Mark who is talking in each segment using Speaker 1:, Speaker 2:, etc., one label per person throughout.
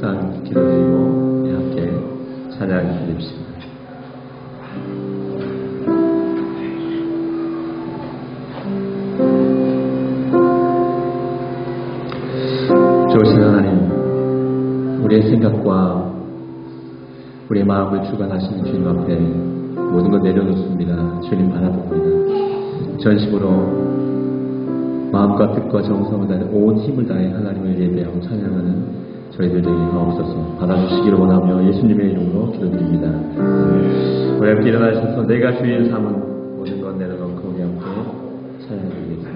Speaker 1: 묵상 기도드리고 함께 찬양 드립시다. 좋으신 하나님, 우리의 생각과 우리의 마음을 주관하시는 주님 앞에 모든 것 내려놓습니다. 주님 바라봅니다. 전심으로 마음과 뜻과 정성을 다해 온 힘을 다해 하나님을 예배하고 찬양하는 저희들 되게 하옵소서. 받아주시기를 원하며 예수님의 이름으로 기도드립니다. 우리 함께 일어나셔서 내가 주인 삼은 모든 것 내려놓고 우리 함께 찬양드리겠습니다.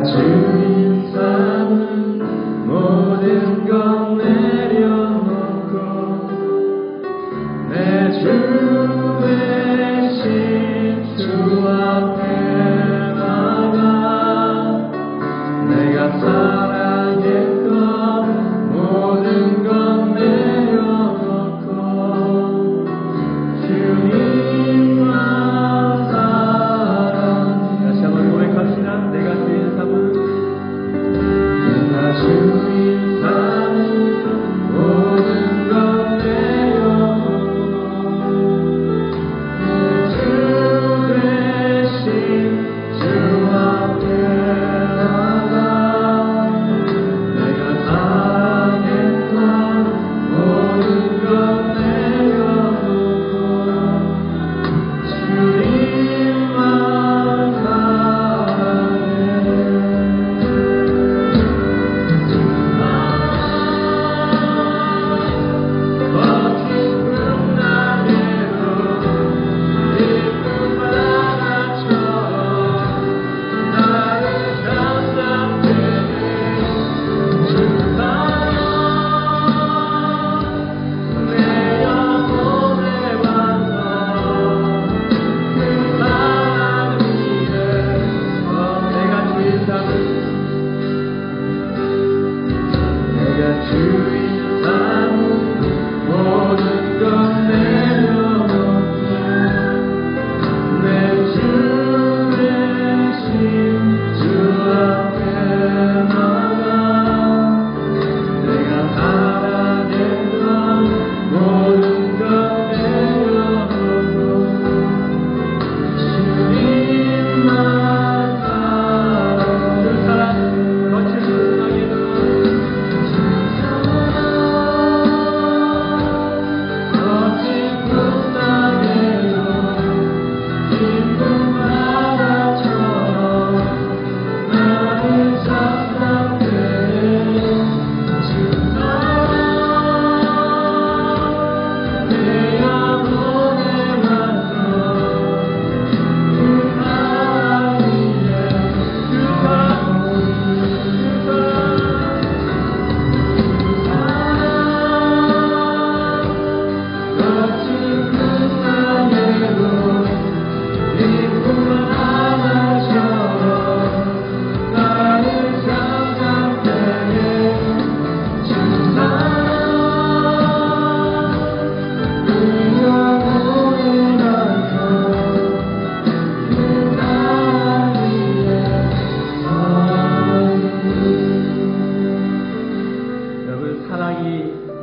Speaker 2: 주인 삼은 모든 것 내려놓고 내 주 대신 주 앞에 나가 내가 사랑했던 모든 것 내려놓고 주님만 사랑해.
Speaker 1: 다시 한번 고백합시다. 내가 주인 삼은
Speaker 2: 주인 삼은 모든 것 내려놓고 주 대신 주 앞에 나가 내가 사랑했던 모든 것 내려놓고 주님만 사랑해. 주인 삼은 모든 것 내려놓고 내 주 대신 주 앞에 나가 내가 사랑했던 모든 것 내려놓고 주님만 사랑해. 그 사랑 거친 세상에도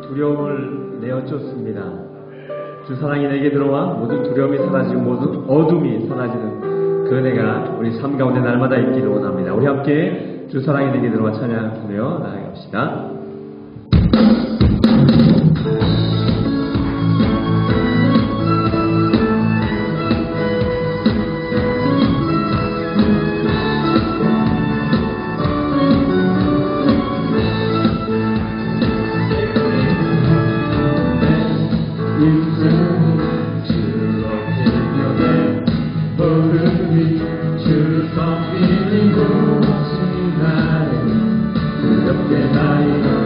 Speaker 2: 두려움을 내어쫓습니다. 주 사랑이 내게 들어와 모든 두려움이 사라지고 모든 어둠이 사라지는 그 은혜가 우리 삶 가운데 날마다 있기를 원합니다. 우리 함께 주 사랑이 내게 들어와 찬양하며 나아갑시다. 주를 섬기는 곳이 나를 두렵게 하여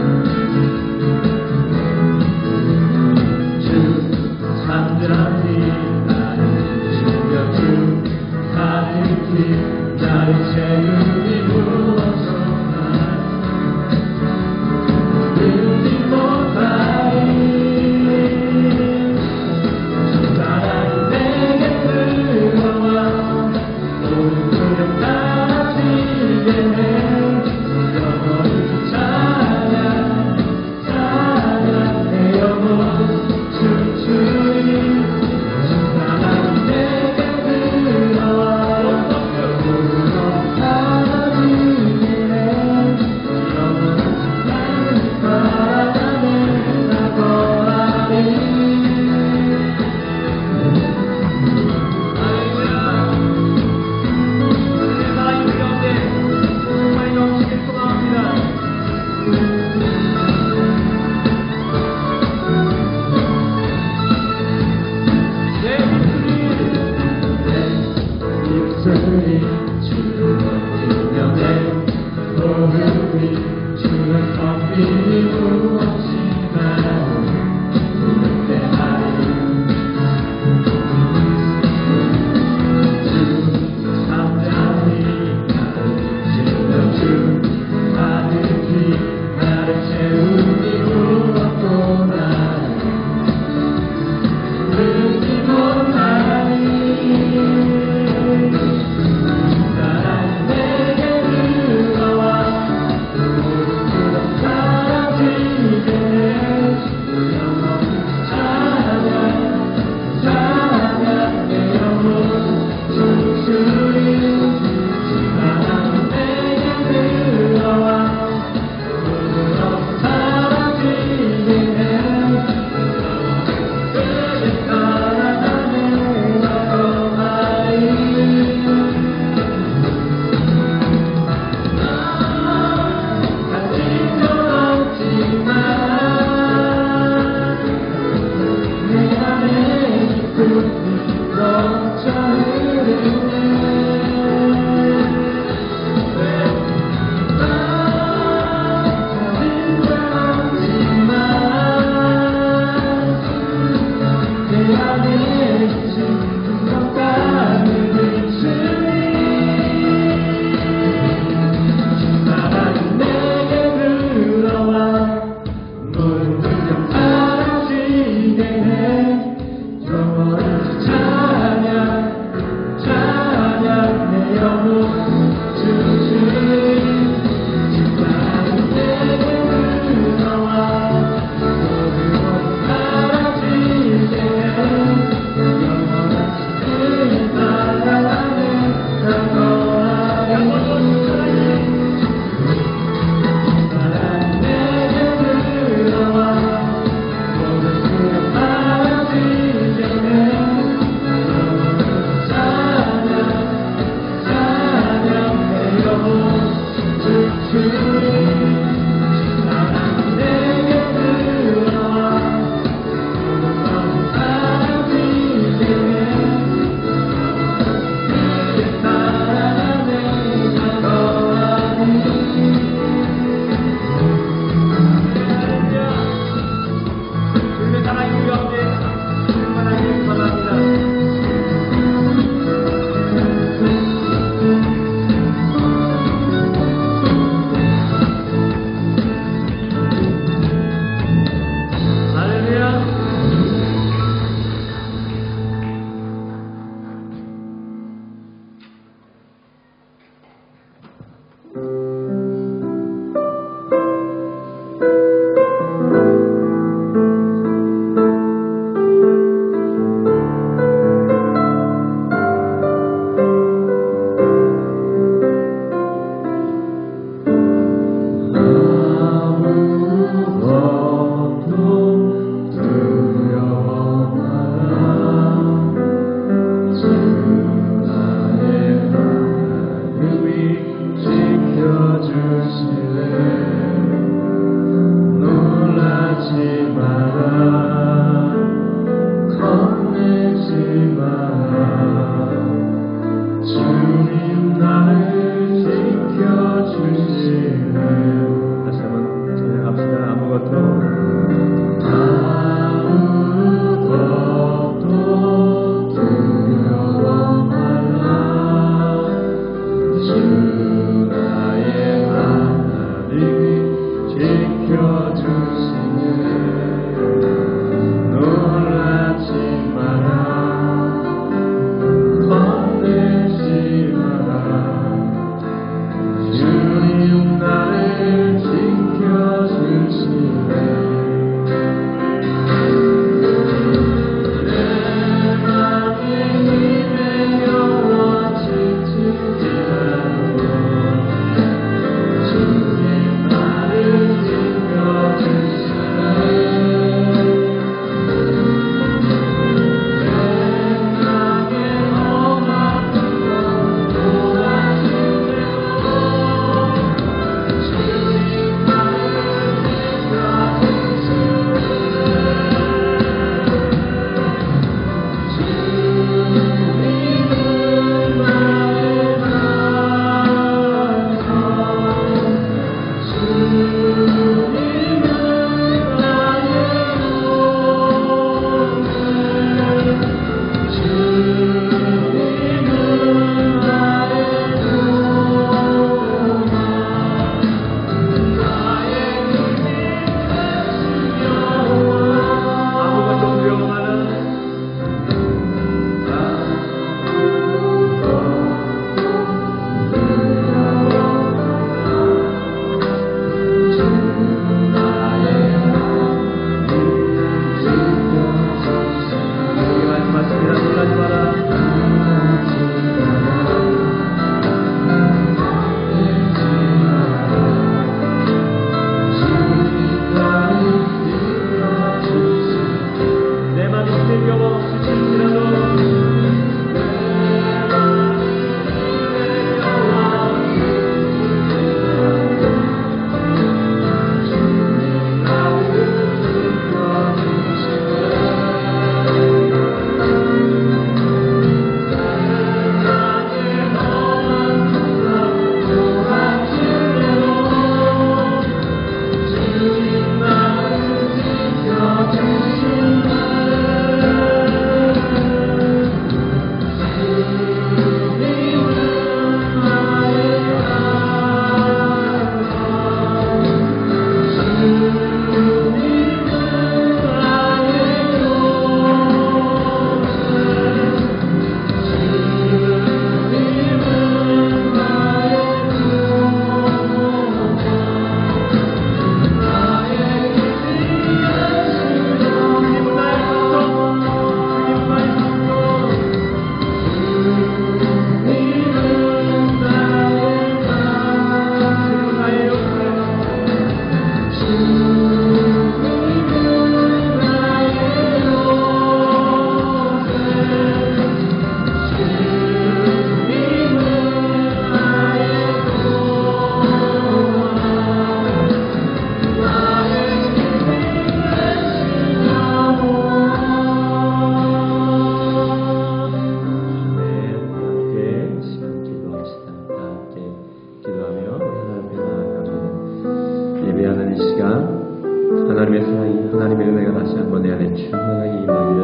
Speaker 2: 하나님의 사랑이, 하나님의 은혜가 다시 한번 내 안에 충만하게 임하기를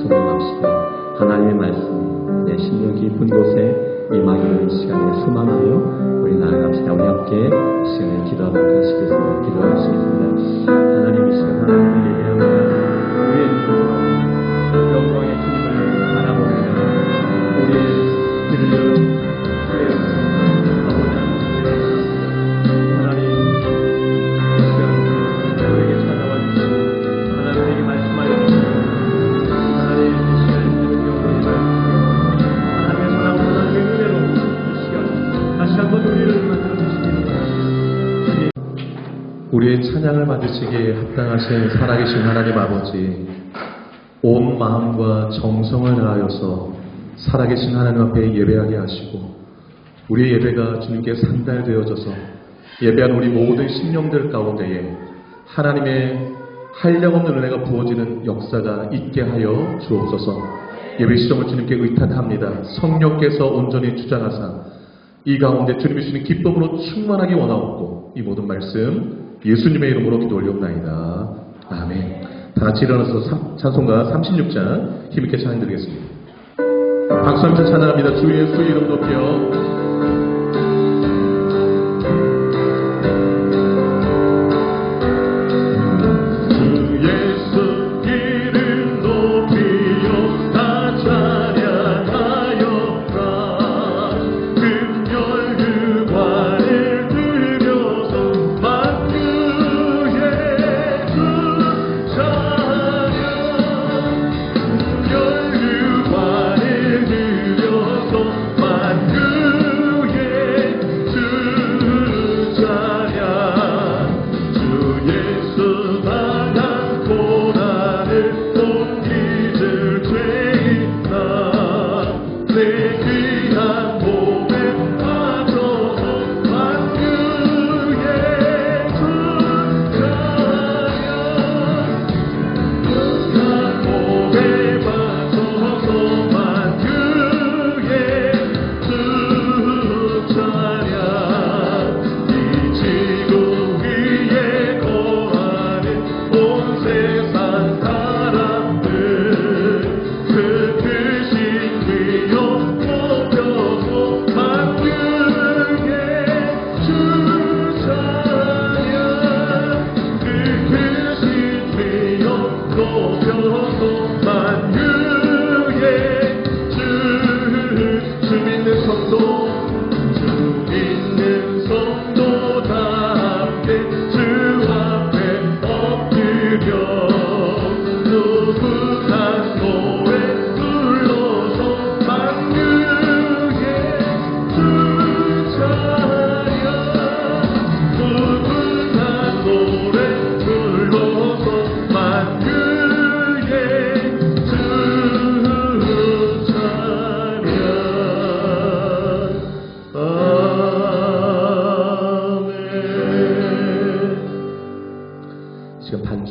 Speaker 2: 소망합시다. 하나님의 말씀이 내 심령 깊은 곳에 임하기를 시간에 소망하며 우리 나아갑시다. 우리 함께 시간에 기도하도록 하시겠습니다. 기도하시겠습니다. 하나님 이 시간 하나님을 예배합니다. 우리의 주로 영광의 주님을 바라봅니다. 우리의 길을 주의 가보자. 하나님 이 시간 우리에게 찾아와 주시고 하나님 우리에게 말씀하여 주시고 하나님 이 시간에 드는 영광의 말씀 하나님의 사랑으로 하나님의 은혜로 이 시간 다시 한번 우리를 만들어 주시기를 주님.
Speaker 3: 우리의 찬양을 받으시기에 합당하신 살아계신 하나님 아버지, 온 마음과 정성을 다하여서 살아계신 하나님 앞에 예배하게 하시고 우리의 예배가 주님께 상달되어져서 예배한 우리 모든 심령들 가운데에 하나님의 한량없는 은혜가 부어지는 역사가 있게 하여 주옵소서. 예배 시점을 주님께 의탁합니다. 성령께서 온전히 주장하사 이 가운데 주님이 주시는 기쁨으로 충만하기 원하옵고 이 모든 말씀 예수님의 이름으로 기도 올리옵나이다. 아멘. 다 같이 일어나서 찬송가 36장 힘있게 찬양드리겠습니다. 박수하면서 찬양합니다. 주 예수 이름 높여.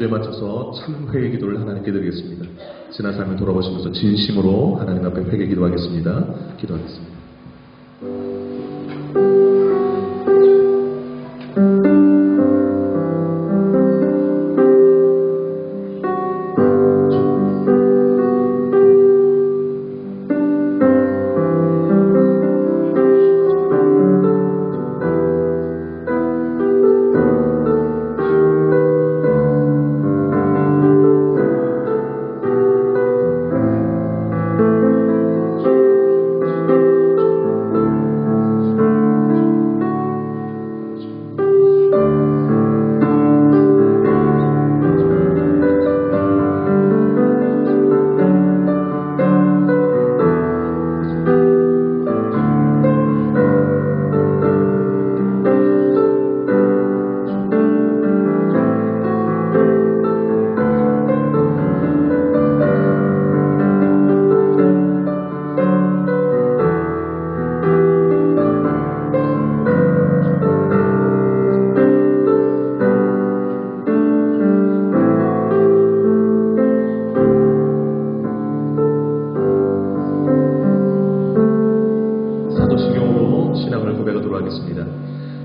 Speaker 3: 반주에 맞춰서 참 회개 기도를 하나님께 드리겠습니다. 지난 삶을 돌아보시면서 진심으로 하나님 앞에 회개 기도하겠습니다. 기도하겠습니다.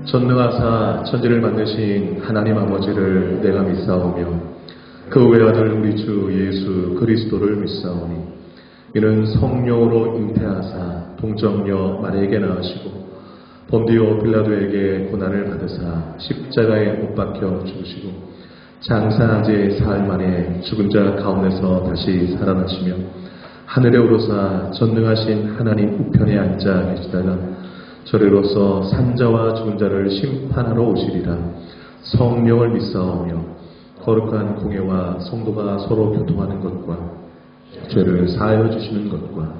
Speaker 3: 전능하사 천지를 만드신 하나님 아버지를 내가 믿사오며 그 외아들 우리 주 예수 그리스도를 믿사오니 이는 성령으로 잉태하사 동정녀 마리에게 낳으시고 본디오 빌라도에게 고난을 받으사 십자가에 못 박혀 죽으시고 장사한 지 사흘 만에 죽은 자 가운데서 다시 살아나시며 하늘에 오르사 전능하신 하나님 우편에 앉아 계시다가 저리로서 산자와 죽은 자를 심판하러 오시리라. 성령을 믿사오며 거룩한 공예와 성도가 서로 교통하는 것과 죄를 사하여 주시는 것과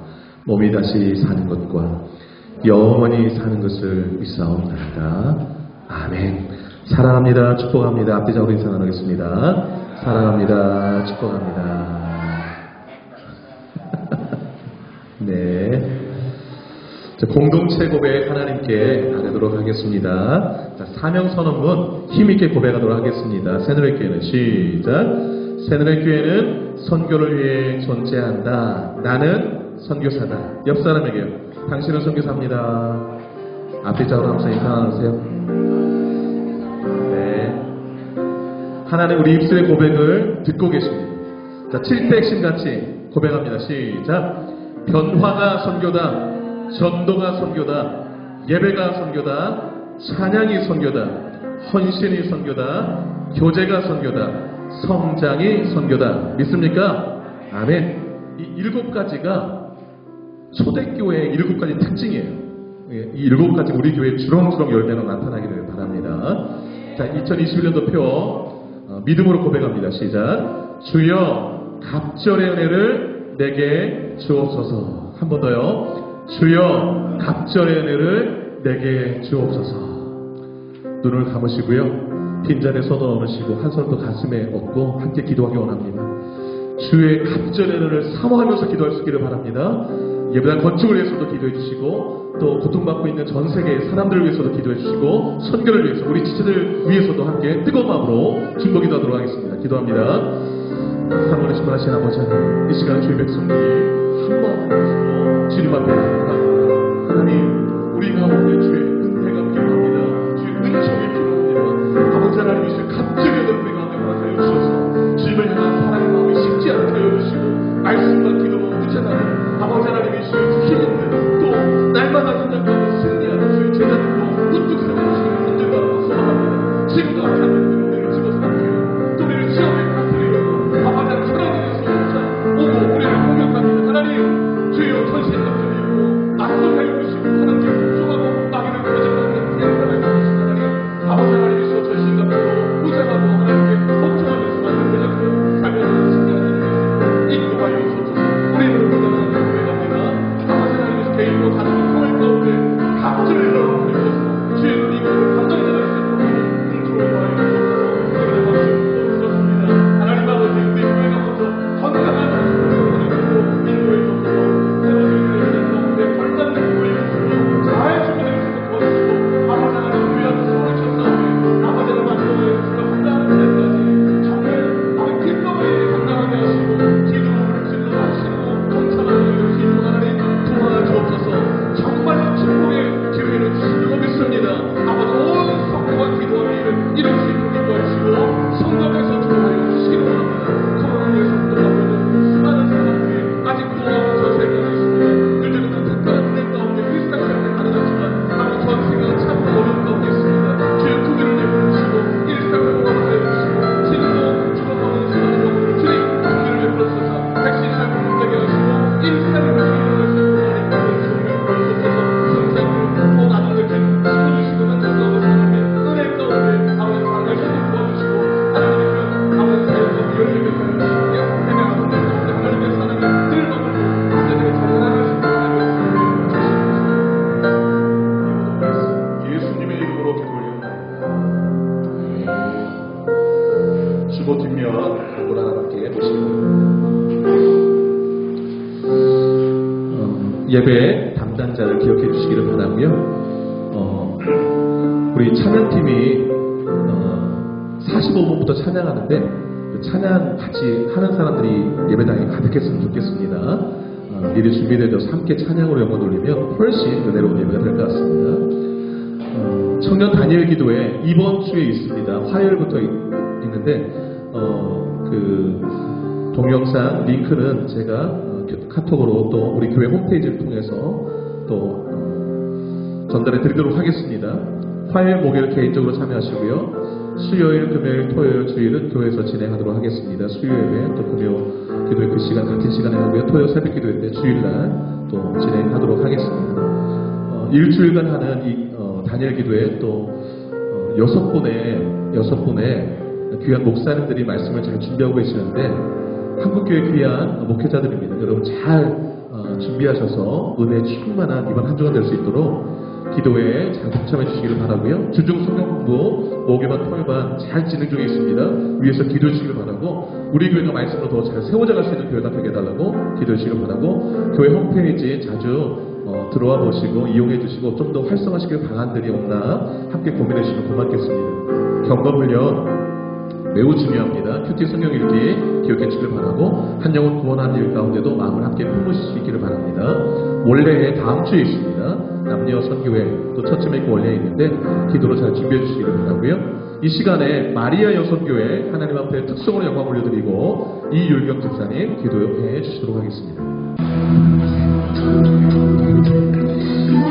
Speaker 3: 몸이 다시 사는 것과 영원히 사는 것을 믿사옵나이다. 아멘. 사랑합니다. 축복합니다. 앞뒤 자우로 인사 나누겠습니다. 사랑합니다. 축복합니다. 네. 자, 공동체 고백 하나님께 나누도록 하겠습니다. 자, 사명선언문 힘있게 고백하도록 하겠습니다. 새누리교회는 시작. 새누리교회는 선교를 위해 존재한다. 나는 선교사다. 옆 사람에게요. 당신은 선교사입니다. 앞에 자로 항상 인사하세요. 네. 하나님 우리 입술의 고백을 듣고 계십니다. 자, 7대 핵심같이 고백합니다. 시작. 변화가 선교다. 전도가 선교다. 예배가 선교다. 찬양이 선교다. 헌신이 선교다. 교제가 선교다. 성장이 선교다. 믿습니까? 아멘. 이 7가지가 초대교회의 7가지 특징이에요. 이 7가지 우리 교회 주렁주렁 열매로 나타나기를 바랍니다. 자, 2021년도 표 믿음으로 고백합니다. 시작. 주여 갑절의 은혜를 내게 주옵소서. 한 번 더요. 주여 갑절의 은혜를 내게 주옵소서. 눈을 감으시고요. 빈잔에 손을 얹으시고 한 손을 또 가슴에 얹고 함께 기도하기 원합니다. 주의 갑절의 은혜를 사모하면서 기도할 수 있기를 바랍니다. 예배당 건축을 위해서도 기도해 주시고 또 고통받고 있는 전 세계의 사람들을 위해서도 기도해 주시고 선교를 위해서 우리 지체들 위해서도 함께 뜨거운 마음으로 중보 기도하도록 하겠습니다. 기도합니다. 사모를 신발하신 아버지 하나님, 이 시간 주의 백성들이 한 마음으로 주님 앞에 나아갑니다. 하나님, 우리 가운데 주의 은혜가 필요합니다. 주의 은총이 필요합니다. 아버지 하나님, 이 시간 갑절의 은혜 가운데 허락하여 주셔서 주님을 향한 사랑의 마음이 식지 않게 하여 주시고 말씀과 기도와 구체나는 아버지 하나님의 주의 힘 있는 또 날마다 전쟁하는 승리하는 주의 제자들로 우뚝 세워주시는 분들과 소망합니다. 지금도 앞에 하는 은혜를 집어서 함께 또 우리를 시험에 가뜨리려고 아버지 하나님 사랑하는 오고 우리를 공격합니다. 하나님 주여 전시의 감정이고 낙동하여 주시고 하나님께 복종하고 마귀를 거짓말하는 행사를 주시는 하나님 아버지 하나님이시여 전시의 감정으로 무장하고 하나님께 복종하면서 만든 대적으로 살면서 승리하는 인도하여 주옵소서. 우리를 보내는 교회갑니다. 아버지 하나님께서 개인으로 가는 교회 가운데 갑절을 일어나주셔서 주의 이것을 감당해 나갈 수 있도록 인도하여 주옵소서. 우리를 박수 주셨습니다. 하나님 아버지 우리 교회가 먼저 건강한 모습으로 인도해 주옵소서. 새로운 가운데 건강한 교회로 잘 준비되어 있도록 도와주시고 아버지 하나님 위한 소원을 쳤사오니 아버지 하나님 만족하여 주시고 건강한 자리까지 정말 아버지 기쁨을 감당하게 하시고 기도를 질러하시고 감사하는 기도 하나님 도와 주옵소서. 정말로 축복의 기회를 주시고 믿습니다. 아버지 온 성도가 기도하는 일을 이룰 수 있도록 인도하시고 성도께서 도와하여 주시기 바랍니다. 코로나로 성도가보는 수많은 사람들이 아직도 전 세계에 있습니다. 요즘은 특별한 은혜 가운데 일상생활을 가능하지만 아무 전세가 참 어려운 가운데 있습니다. 주의 구비를 내려주시고 일상을 보호하여 주시고 지금도 죽어가는 수많은 영혼을 주님 구비를 내려주셔서 백신 잘 공급되게 하시고 일상을 일어날 수 있도록 하나님 종류를 보여주셔서 성장으로 또 나도 이렇게 심어주시고 만져서 하나님의 은혜 가운데 아버지 열심히 도와주시고 하나님의 아버지 사역과 열심히 하여주시고 해명하는 가운데 하나님의 사랑이 늘 머물고 그들의 자라나는 하나님의 주시옵소서. 예수님의 이름으로 기도 올려옵나이다. 주보 뒷면 고라나밖에 보시고 예배 담당자를 기억해 주시기를 바라고요. 우리 찬양팀이 45분부터 찬양하는데 그 찬양 같이 하는 사람들이 예배당에 가득했으면 좋겠습니다. 미리 준비되어서 함께 찬양으로 영광 돌리면 훨씬 은혜로운 예배가 될 것 같습니다. 청년 단일 기도회 이번 주에 있습니다. 화요일부터 있는데 그 동영상 링크는 제가 카톡으로 또 우리 교회 홈페이지를 통해서 또 전달해 드리도록 하겠습니다. 화요일, 목요일 개인적으로 참여하시고요. 수요일, 금요일, 토요일, 주일은 교회에서 진행하도록 하겠습니다. 수요일에 또 금요 기도회 그 시간 같은 시간에 하고요. 토요일 새벽 기도회 때 주일날 또 진행하도록 하겠습니다. 일주일간 하는 이 단일 기도회 또 6분의 귀한 목사님들이 말씀을 잘 준비하고 계시는데 한국교회 귀한 목회자들입니다. 여러분 잘 준비하셔서 은혜 충만한 이번 한 주간 될 수 있도록 기도회에 잘 동참해 주시기를 바라고요. 주중 성경 공부 목요일반 토요일반 잘 진행 중에 있습니다. 위에서 기도해 주시기를 바라고 우리 교회가 말씀으로 더 잘 세워져 갈 수 있는 교회가 되게 해달라고 기도해 주시기를 바라고 교회 홈페이지에 자주 들어와 보시고 이용해 주시고 좀 더 활성화시킬 방안들이 없나 함께 고민해 주시면 고맙겠습니다. 경건훈련 매우 중요합니다. 큐티 성경 읽기 기억해 주시길 바라고 한 영혼 구원하는 일 가운데도 마음을 함께 품으시기를 바랍니다. 원래에 다음 주에 있습니다. 남녀 선교회 또 첫째 메이크 원래에 있는데 기도로 잘 준비해 주시기를 바라고요. 이 시간에 마리아 여성교회 하나님 앞에 특성으로 영광 올려드리고 이율경 집사님 기도해 주시도록 하겠습니다.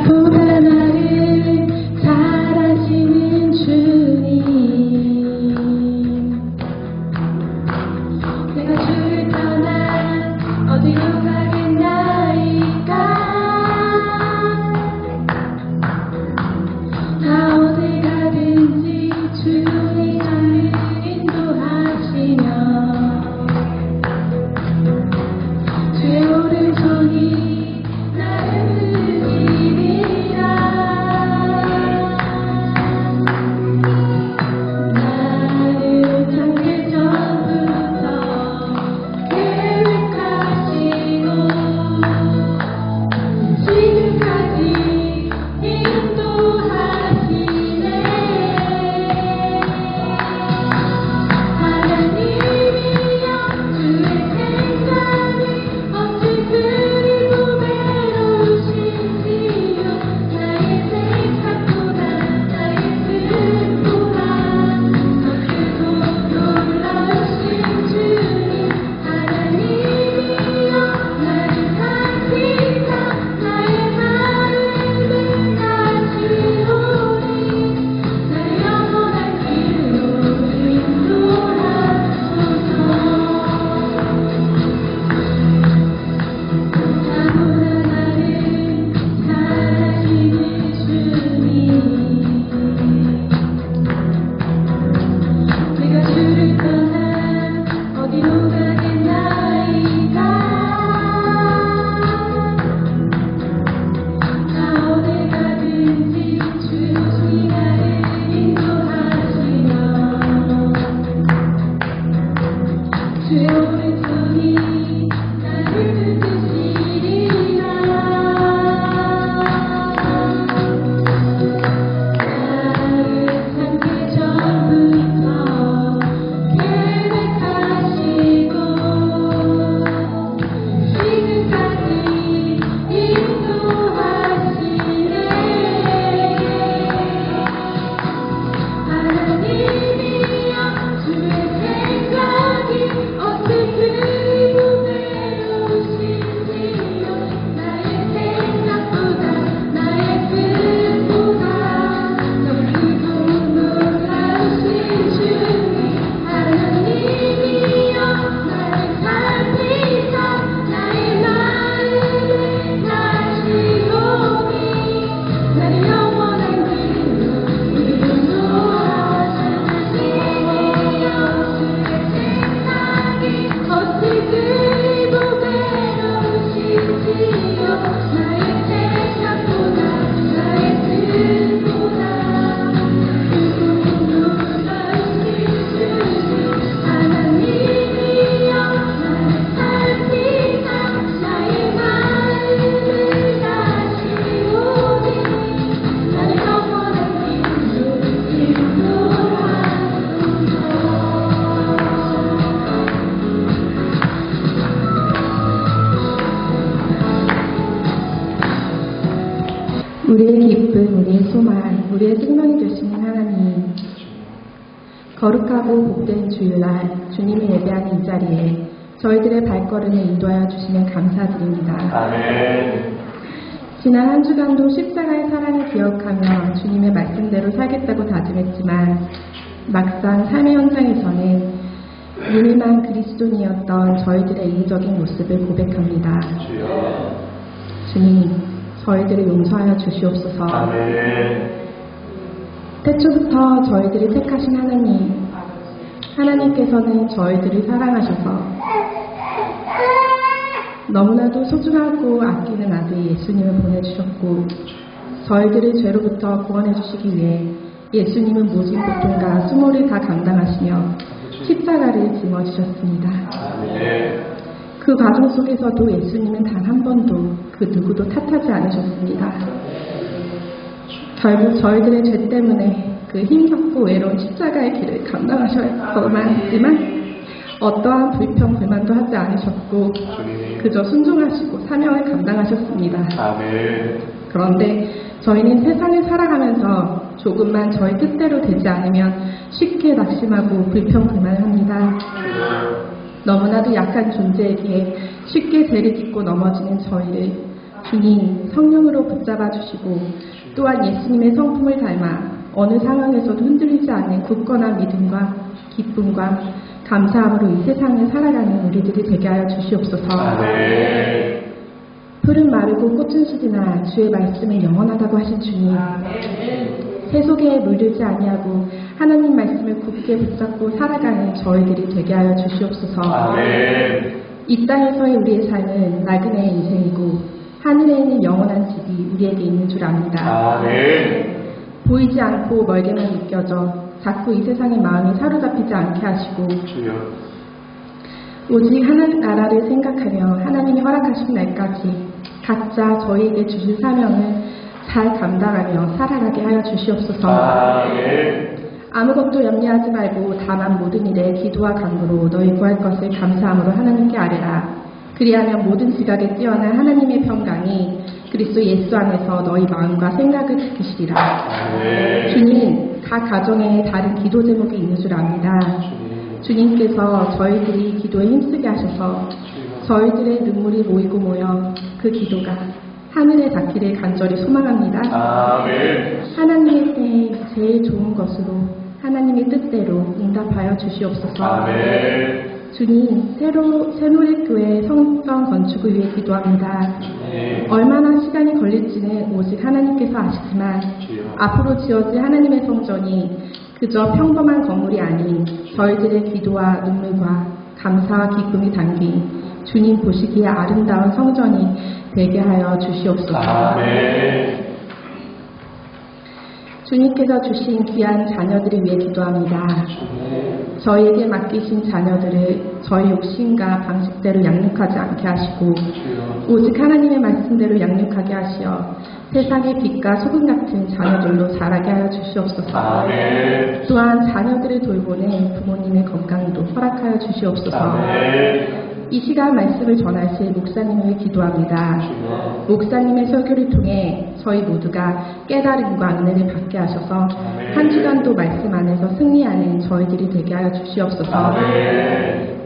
Speaker 4: 보다 나를 잘 아시는 주님, 내가 주를 떠나 어디로 가겠나이까. 나 어디 가든지 주님이 나를 인도하시며 주의 오른손이 나를 이리라. 나를 창세 전부터 계획하시고 지금까지 인도하시네. 하나님이여 주의 생각이 어찌 그리고 외로우신지요. 나의 생각보다 나의 뜻보다 더 크고 놀라우신 주님. 하나님이여 나를 살피사 나의 마음을 다시오니 나의 영원한 길로 인도하소서. 나보다 나를 사랑하시는 주님, 내가 주를 떠나 어디로 가겠나이까. 나 어디 가든지 주님이 나를 인도하시며 주의 오른손이 나를 붙드시리라. 나를 창세 전부터 계획하시고 지금까지 인도하시네. 하나님이여 주의 생각이 어찌 그리고 외로우신지요. 나의 생각보다 나의 뜻보다 더 크고 놀라우신 주님. 하나님이여 나를 살피사 나의 마음을 다시오니 나를 영원한 길로 인도하시니여. 주의 생각이 어찌 그리고 외로우신지요. 나의 생각보다 나의 뜻보다 크고 놀라우신 주님. 하나님이여 나를 살피사 나의 마음을 다시오니 나를 영원한 길로 인도하소서. 우리의 기쁨, 우리의 소망, 우리의 생명이 되시는 하나님, 거룩하고 복된 주일날 주님이 예배하는 이 자리에 저희들의 발걸음을 인도하여 주시면 감사드립니다. 지난 한 주간도 십자가의 사랑을 기억하며 주님의 말씀대로 살겠다고 다짐했지만 막상 삶의 현장에서는 무늬만 그리스도인이었던 저희들의 이기적인 모습을 고백합니다. 주님, 저희들을 용서하여 주시옵소서. 태초부터 저희들을 택하신 하나님께서는 저희들을 사랑하셔서 너무나도 소중하고 아끼는 아들 예수님을 보내주셨고, 저희들을 죄로부터 구원해 주시기 위해 예수님은 모진 고통과 수모를 다 감당하시며 십자가를 짊어지셨습니다. 그 과정 속에서도 예수님은 단 한 번도 그 누구도 탓하지 않으셨습니다. 결국 저희들의 죄 때문에 그 힘겹고 외로운 십자가의 길을 감당하셔야만 했지만 어떠한 불평, 불만도 하지 않으셨고 그저 순종하시고 사명을 감당하셨습니다.
Speaker 3: 아멘.
Speaker 4: 그런데 저희는 세상을 살아가면서 조금만 저희 뜻대로 되지 않으면 쉽게 낙심하고 불평, 불만을 합니다. 너무나도 약한 존재에게 쉽게 죄를 짓고 넘어지는 저희를 주님 성령으로 붙잡아 주시고 또한 예수님의 성품을 닮아 어느 상황에서도 흔들리지 않는 굳건한 믿음과 기쁨과 감사함으로 이 세상을 살아가는 우리들이 되게 하여 주시옵소서. 풀은 마르고 꽃은 시드나 주의 말씀은 영원하다고 하신 주님, 새 속에 물들지 아니하고 하나님 말씀을 굳게 붙잡고 살아가는 저희들이 되게 하여 주시옵소서. 이 땅에서의 우리의 삶은 나그네의 인생이고 하늘에 있는 영원한 집이 우리에게 있는 줄 압니다. 보이지 않고 멀게만 느껴져 자꾸 이 세상의 마음이 사로잡히지 않게 하시고 오직 하나님 나라를 생각하며 하나님이 허락하신 날까지 각자 저희에게 주실 사명을 잘 감당하며 살아가게 하여 주시옵소서. 아무것도 염려하지 말고 다만 모든 일에 기도와 간구로 너희 구할 것을 감사함으로 하나님께 아뢰라. 그리하면 모든 지각에 뛰어난 하나님의 평강이 그리스도 예수 안에서 너희 마음과 생각을 지키시리라. 주님, 각 가정에 다른 기도 제목이 있는 줄 압니다. 주님께서 저희들이 기도에 힘쓰게 하셔서 저희들의 눈물이 모이고 모여 그 기도가 하늘에 닿기를 간절히 소망합니다. 하나님의 때에 제일 좋은 것으로 하나님의 뜻대로 응답하여 주시옵소서. 주님, 새노래교회 성전 건축을 위해 기도합니다. 얼마나 시간이 걸릴지는 오직 하나님께서 아시지만 앞으로 지어질 하나님의 성전이 그저 평범한 건물이 아닌 저희들의 기도와 눈물과 감사와 기쁨이 담긴 주님 보시기에 아름다운 성전이 되게 하여 주시옵소서. 주님께서 주신 귀한 자녀들을 위해 기도합니다. 저희에게 맡기신 자녀들을 저희 욕심과 방식대로 양육하지 않게 하시고 오직 하나님의 말씀대로 양육하게 하시어 세상의 빛과 소금 같은 자녀들로 자라게 하여 주시옵소서. 또한 자녀들을 돌보는 부모님의 건강도 허락하여 주시옵소서. 이 시간 말씀을 전하실 목사님을 기도합니다. 목사님의 설교를 통해 저희 모두가 깨달음과 은혜를 받게 하셔서 한 주간도 말씀 안에서 승리하는 저희들이 되게 하여 주시옵소서.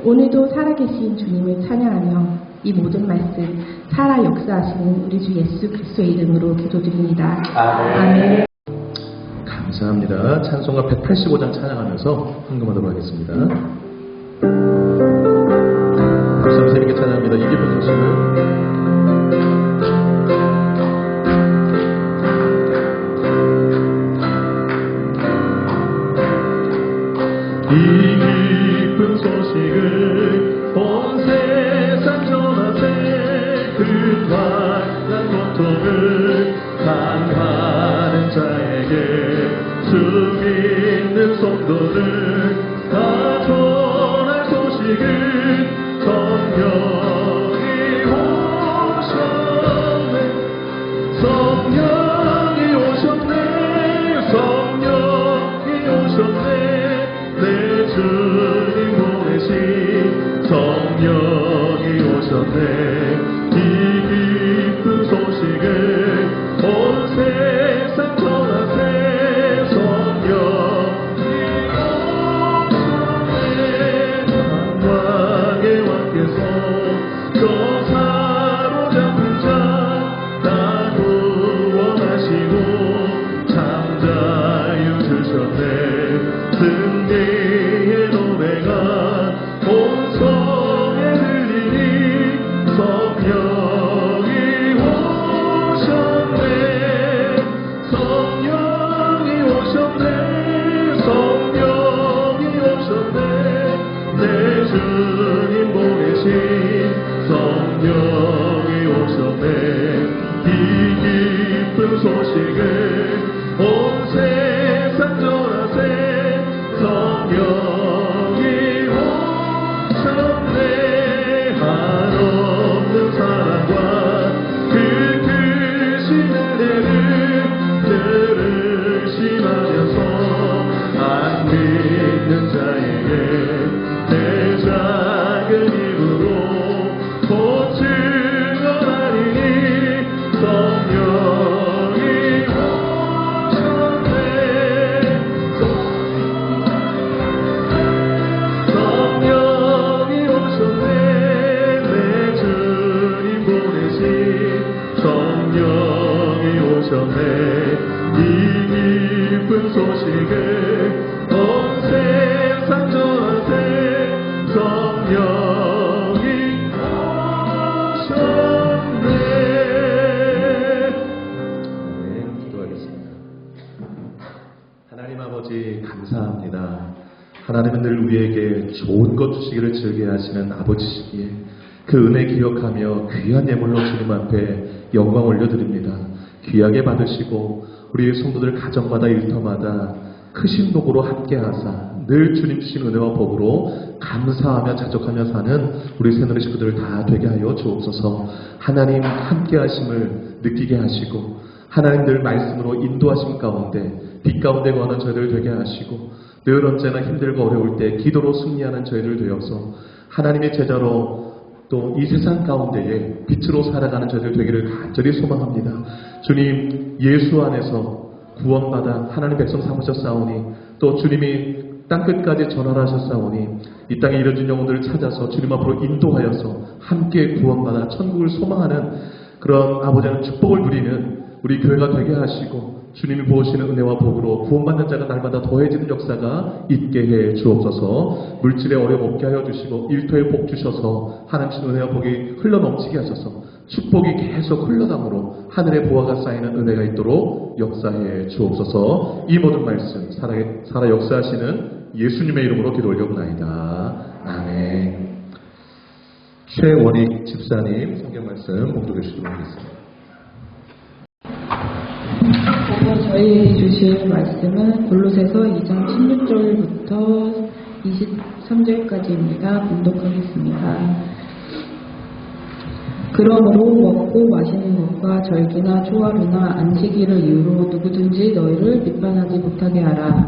Speaker 4: 오늘도 살아계신 주님을 찬양하며 이 모든 말씀 살아 역사하시는 우리 주 예수 그리스도의 이름으로 기도드립니다. 아멘.
Speaker 3: 감사합니다. 찬송가 185장 찬양하면서 헌금하도록 하겠습니다. 박수 재밌게 찬양합니다. 이기분 소식을 이 기쁜 소식을 온 세상 전하세 그 환난 고통을 당하는 자에게 주 믿는 성도를 다 전할 소식을 성령이 오셨네 성령이 오셨네 성령이 오셨네 내 주님 보내신 성령이 오셨네 이 기쁜 소식을 온 세상 전하세 성령이 오셨네 만왕의 왕께서 저 사로잡은 자 다 구원하시고 참 자유 주셨네 승리의 노래가 온 성에 들리니 성령이 오셨네 성령이 오셨네 성령이 오셨네 내 주님 보내신 성령이 오셨네 이 기쁜 소식을 온 세상 전하세 성령이 오셨네 한없는 사랑과 그 우리에게 온 세상 전체 성령이 오셨네. 네, 기도하겠습니다. 하나님 아버지 감사합니다. 하나님은 늘 우리에게 좋은 것 주시기를 즐겨하시는 아버지시기에 그 은혜 기억하며 귀한 예물로 주님 앞에 영광 올려드립니다. 귀하게 받으시고 우리 성도들 가정마다 일터마다 크신 복으로 함께하사 늘 주님 주신 은혜와 복으로 감사하며 자족하며 사는 우리 새누리 식구들 다 되게 하여 주옵소서. 하나님 함께하심을 느끼게 하시고 하나님 늘 말씀으로 인도하심 가운데 빛 가운데 거하는 저희들 되게 하시고 늘 언제나 힘들고 어려울 때 기도로 승리하는 저희들 되어서 하나님의 제자로 또 이 세상 가운데에 빛으로 살아가는 저희들 되기를 간절히 소망합니다. 주님 예수 안에서 구원받아 하나님 백성 삼으셨사오니 또 주님이 땅끝까지 전환하셨사오니 이 땅에 이뤄진 영혼들을 찾아서 주님 앞으로 인도하여서 함께 구원받아 천국을 소망하는 그런 아버지의 축복을 누리는 우리 교회가 되게 하시고 주님이 부으시는 은혜와 복으로 구원받는 자가 날마다 더해지는 역사가 있게 해 주옵소서. 물질의 어려움 없게 하여 주시고 일터에 복 주셔서 하나님 은혜와 복이 흘러넘치게 하셔서 축복이 계속 흘러담으로 하늘의 보화가 쌓이는 은혜가 있도록 역사해 주옵소서. 이 모든 말씀 살아 역사하시는 예수님의 이름으로 기도 올려옵나이다. 아멘. 최원익 집사님 성경 말씀 봉독해 주시도록 하겠습니다.
Speaker 4: 오늘 저희 주실 말씀은 골로새서 2장 16절부터 23절까지입니다. 봉독하겠습니다. 그러므로 먹고 마시는 것과 절기나 초하루나 안식일을 이유로 누구든지 너희를 비판하지 못하게 하라.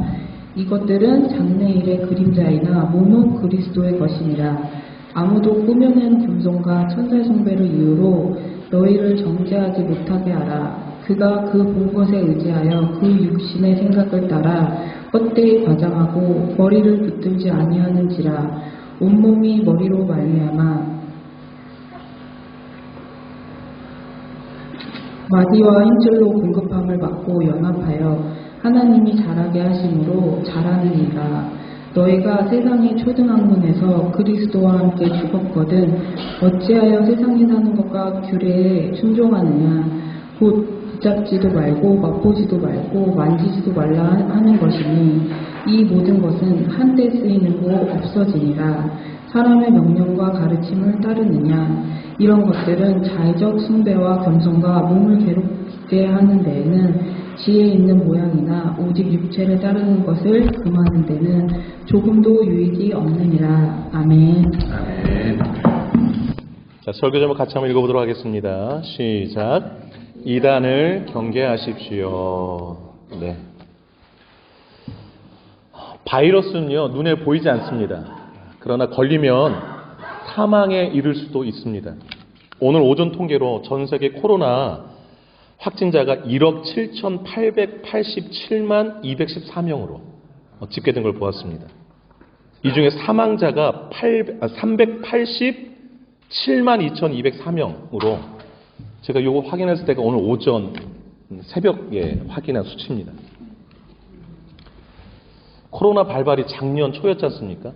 Speaker 4: 이것들은 장래일의 그림자이나 몸은 그리스도의 것이니라. 아무도 꾸며낸 금송과 천사 숭배를 이유로 너희를 정죄하지 못하게 하라. 그가 그 본 것에 의지하여 그 육신의 생각을 따라 헛되이 과장하고 머리를 붙들지 아니하는지라. 온몸이 머리로 말미암아 마디와 힘줄로 공급함을 받고 연합하여 하나님이 자라게 하심으로 자라느니라. 너희가 세상의 초등학문에서 그리스도와 함께 죽었거든 어찌하여 세상이 사는 것과 규례에 순종하느냐. 곧 붙잡지도 말고 맛보지도 말고 만지지도 말라 하는 것이니 이 모든 것은 한때 쓰이는 고 없어지니라. 사람의 명령과 가르침을 따르느냐. 이런 것들은 자의적 숭배와 겸손과 몸을 괴롭게 하는 데에는 지혜 있는 모양이나 오직 육체를 따르는 것을 금하는 데는 조금도 유익이 없느니라. 아멘.
Speaker 3: 아멘. 자, 설교 제목 같이 한번 읽어보도록 하겠습니다. 시작. 이단을 경계하십시오. 네. 바이러스는요, 눈에 보이지 않습니다. 그러나 걸리면 사망에 이를 수도 있습니다. 오늘 오전 통계로 전 세계 코로나 확진자가 1억 7,887만 214명으로 집계된 걸 보았습니다. 이 중에 사망자가 387만 2,204명으로 제가 이거 확인했을 때가 오늘 오전 새벽에 확인한 수치입니다. 코로나 발발이 작년 초였지 않습니까?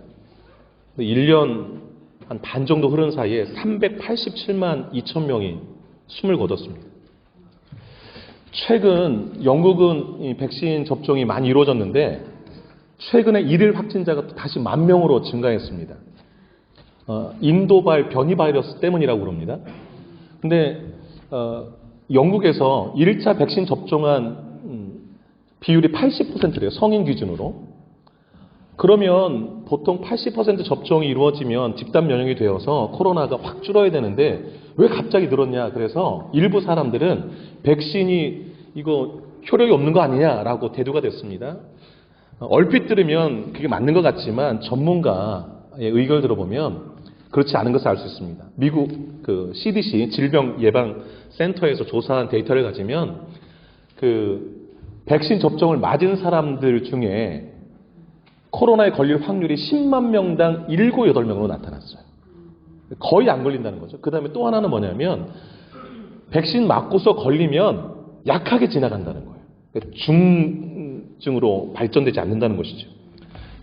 Speaker 3: 1년 한 반 정도 흐른 사이에 387만 2천 명이 숨을 거뒀습니다. 최근 영국은 이 백신 접종이 많이 이루어졌는데 최근에 일일 확진자가 다시 10,000명으로 증가했습니다. 인도발 변이 바이러스 때문이라고 그럽니다. 근데 영국에서 1차 백신 접종한 비율이 80%래요. 성인 기준으로. 그러면 보통 80% 접종이 이루어지면 집단 면역이 되어서 코로나가 확 줄어야 되는데 왜 갑자기 늘었냐. 그래서 일부 사람들은 백신이 이거 효력이 없는 거 아니냐라고 대두가 됐습니다. 얼핏 들으면 그게 맞는 것 같지만 전문가의 의견을 들어보면 그렇지 않은 것을 알 수 있습니다. 미국 그 CDC 질병예방센터에서 조사한 데이터를 가지면 그 백신 접종을 맞은 사람들 중에 코로나에 걸릴 확률이 10만 명당 7, 8명으로 나타났어요. 거의 안 걸린다는 거죠. 그 다음에 또 하나는 뭐냐면 백신 맞고서 걸리면 약하게 지나간다는 거예요. 감염증으로 발전되지 않는다는 것이죠.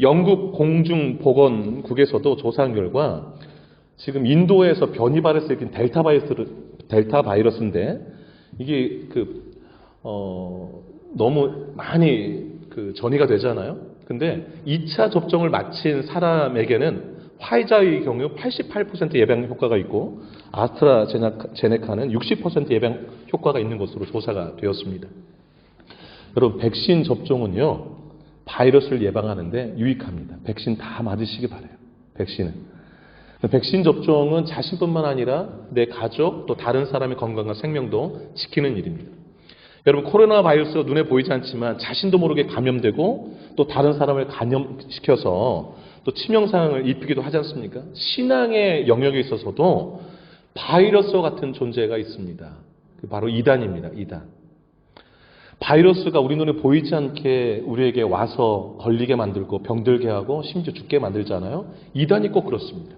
Speaker 3: 영국 공중보건국에서도 조사한 결과 지금 인도에서 변이 바이러스 일으킨 델타 바이러스인데 이게 너무 많이 전이가 되잖아요. 근데 2차 접종을 마친 사람에게는 화이자의 경우 88% 예방 효과가 있고 아스트라제네카는 60% 예방 효과가 있는 것으로 조사가 되었습니다. 여러분, 백신 접종은요, 바이러스를 예방하는데 유익합니다. 백신 다 맞으시기 바라요. 백신 접종은 자신뿐만 아니라 내 가족 또 다른 사람의 건강과 생명도 지키는 일입니다. 여러분, 코로나 바이러스가 눈에 보이지 않지만 자신도 모르게 감염되고 또 다른 사람을 감염시켜서 또 치명상을 입히기도 하지 않습니까? 신앙의 영역에 있어서도 바이러스와 같은 존재가 있습니다. 바로 이단입니다. 이단. 바이러스가 우리 눈에 보이지 않게 우리에게 와서 걸리게 만들고 병들게 하고 심지어 죽게 만들잖아요. 이단이 꼭 그렇습니다.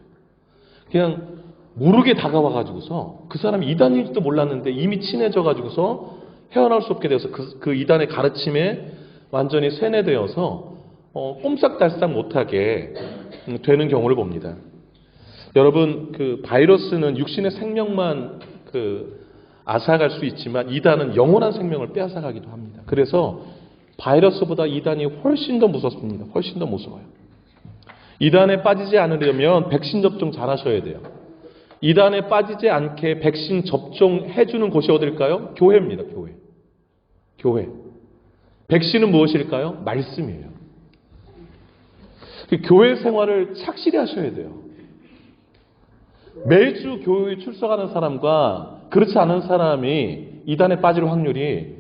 Speaker 3: 그냥 모르게 다가와가지고서 그 사람이 이단인지도 몰랐는데 이미 친해져가지고서 헤어나올 수 없게 되어서 그 이단의 가르침에 완전히 세뇌되어서 꼼짝달싹 못하게 되는 경우를 봅니다. 여러분, 바이러스는 육신의 생명만 앗아갈 수 있지만 이단은 영원한 생명을 빼앗아가기도 합니다. 그래서 바이러스보다 이단이 훨씬 더 무섭습니다. 훨씬 더 무서워요. 이단에 빠지지 않으려면 백신 접종 잘 하셔야 돼요. 이단에 빠지지 않게 백신 접종해주는 곳이 어딜까요? 교회입니다. 교회. 백신은 무엇일까요? 말씀이에요. 교회 생활을 착실히 하셔야 돼요. 매주 교회에 출석하는 사람과 그렇지 않은 사람이 이단에 빠질 확률이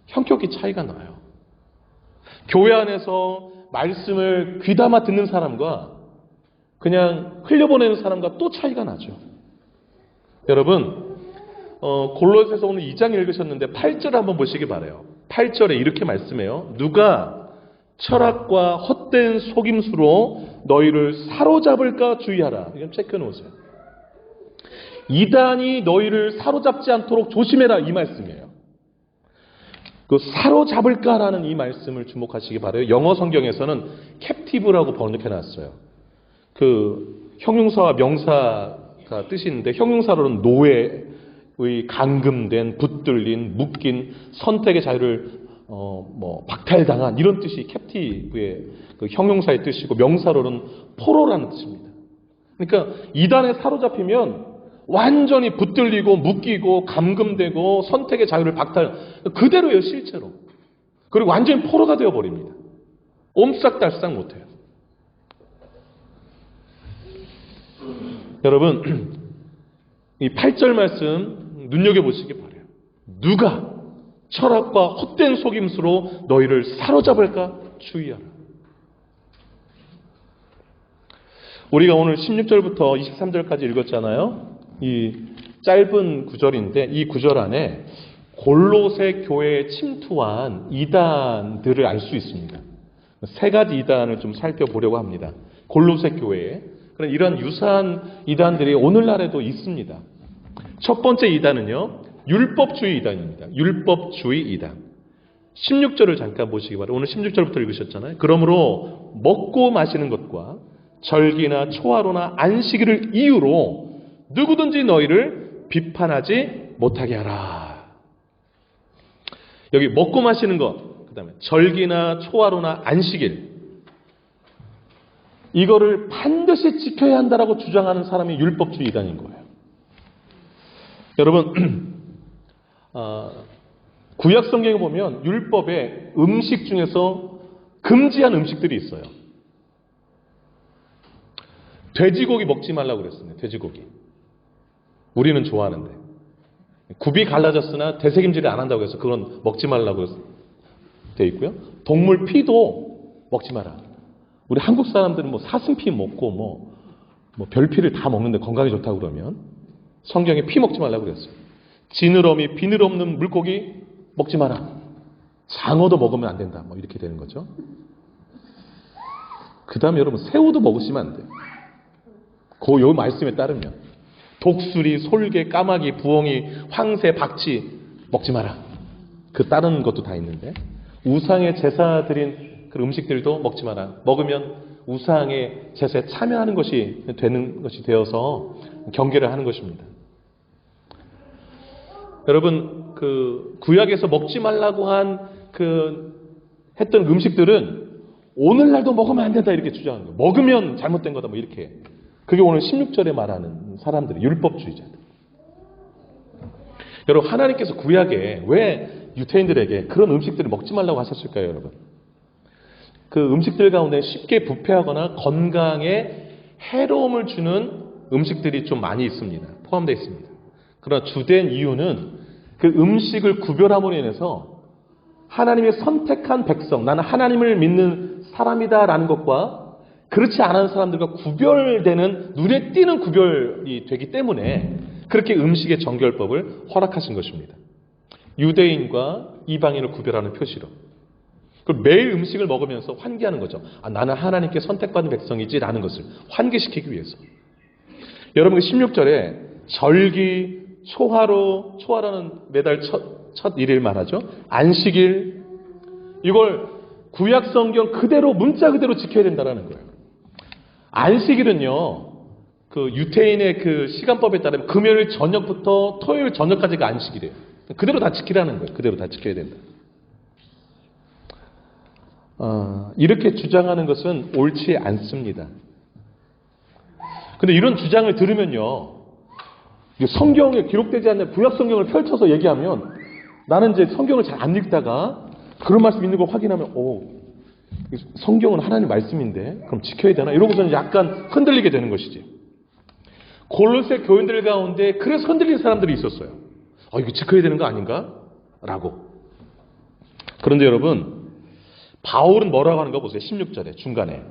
Speaker 3: 현격히 차이가 나요. 교회 안에서 말씀을 귀담아 듣는 사람과 그냥 흘려보내는 사람과 또 차이가 나죠. 여러분, 골로새서 오늘 2장 읽으셨는데 8절 한번 보시기 바라요. 8절에 이렇게 말씀해요. 누가 철학과 헛된 속임수로 너희를 사로잡을까 주의하라. 이건 체크해 놓으세요. 이단이 너희를 사로잡지 않도록 조심해라, 이 말씀이에요. 사로잡을까라는 이 말씀을 주목하시기 바라요. 영어 성경에서는 captive라고 번역해 놨어요. 형용사와 명사가 뜻이 있는데 형용사로는 노예의 감금된, 붙들린, 묶인, 선택의 자유를 박탈당한 이런 뜻이 captive의 형용사의 뜻이고 명사로는 포로라는 뜻입니다. 그러니까 이단에 사로잡히면 완전히 붙들리고 묶이고 감금되고 선택의 자유를 그대로예요, 실제로. 그리고 완전히 포로가 되어버립니다. 옴싹달싹 못해요. 여러분, 이 8절 말씀 눈여겨보시기 바라요. 누가 철학과 헛된 속임수로 너희를 사로잡을까 주의하라. 우리가 오늘 16절부터 23절까지 읽었잖아요. 이 짧은 구절인데 이 구절 안에 골로새 교회에 침투한 이단들을 알 수 있습니다. 세 가지 이단을 좀 살펴보려고 합니다. 골로새 교회에. 그런 이런 유사한 이단들이 오늘날에도 있습니다. 첫 번째 이단은요, 율법주의 이단입니다. 율법주의 이단. 16절을 잠깐 보시기 바랍니다. 오늘 16절부터 읽으셨잖아요. 그러므로 먹고 마시는 것과 절기나 초하루나 안식일을 이유로 누구든지 너희를 비판하지 못하게 하라. 여기 먹고 마시는 것, 그 다음에 절기나 초하루나 안식일, 이거를 반드시 지켜야 한다라고 주장하는 사람이 율법주의 이단인 거예요. 여러분, 구약 성경에 보면 율법에 음식 중에서 금지한 음식들이 있어요. 돼지고기 먹지 말라고 그랬습니다. 돼지고기. 우리는 좋아하는데. 굽이 갈라졌으나 되새김질을 안 한다고 해서 그건 먹지 말라고 되어 있고요. 동물 피도 먹지 마라. 우리 한국 사람들은 사슴피 먹고 별피를 다 먹는데 건강에 좋다고 그러면 성경에 피 먹지 말라고 그랬어요. 지느러미, 비늘 없는 물고기 먹지 마라. 장어도 먹으면 안 된다. 이렇게 되는 거죠. 그 다음에 여러분, 새우도 먹으시면 안 돼요. 요 말씀에 따르면 독수리, 솔개, 까마귀, 부엉이, 황새, 박쥐 먹지 마라. 다른 것도 다 있는데 우상의 제사 드린 그 음식들도 먹지 마라. 먹으면 우상의 제사에 참여하는 것이 되는 것이 되어서 경계를 하는 것입니다. 여러분, 그 구약에서 먹지 말라고 했던 음식들은 오늘날도 먹으면 안 된다 이렇게 주장하는 거예요. 먹으면 잘못된 거다 뭐 이렇게. 그게 오늘 16절에 말하는 사람들이 율법주의자들. 여러분, 하나님께서 구약에 왜 유대인들에게 그런 음식들을 먹지 말라고 하셨을까요, 여러분? 그 음식들 가운데 쉽게 부패하거나 건강에 해로움을 주는 음식들이 좀 많이 있습니다. 포함되어 있습니다. 그러나 주된 이유는 그 음식을 구별함으로 인해서 하나님의 선택한 백성, 나는 하나님을 믿는 사람이다라는 것과 그렇지 않은 사람들과 구별되는, 눈에 띄는 구별이 되기 때문에 그렇게 음식의 정결법을 허락하신 것입니다. 유대인과 이방인을 구별하는 표시로. 매일 음식을 먹으면서 환기하는 거죠. 나는 하나님께 선택받은 백성이지라는 것을 환기시키기 위해서. 여러분, 16절에 절기, 초하루, 초하루는 매달 첫 일일 말하죠. 안식일, 이걸 구약 성경 그대로 문자 그대로 지켜야 된다는 거예요. 안식일은요, 그 유태인의 그 시간법에 따르면 금요일 저녁부터 토요일 저녁까지가 안식일이에요. 그대로 다 지키라는 거예요. 그대로 다 지켜야 된다. 이렇게 주장하는 것은 옳지 않습니다. 근데 이런 주장을 들으면요, 성경에 기록되지 않는 구약 성경을 펼쳐서 얘기하면 나는 이제 성경을 잘 안 읽다가 그런 말씀 있는 걸 확인하면 성경은 하나님 말씀인데 그럼 지켜야 되나? 이러고서는 약간 흔들리게 되는 것이지. 골로새 교인들 가운데 그래서 흔들린 사람들이 있었어요. 이거 지켜야 되는 거 아닌가? 라고. 그런데 여러분, 바울은 뭐라고 하는가 보세요. 16절에 중간에.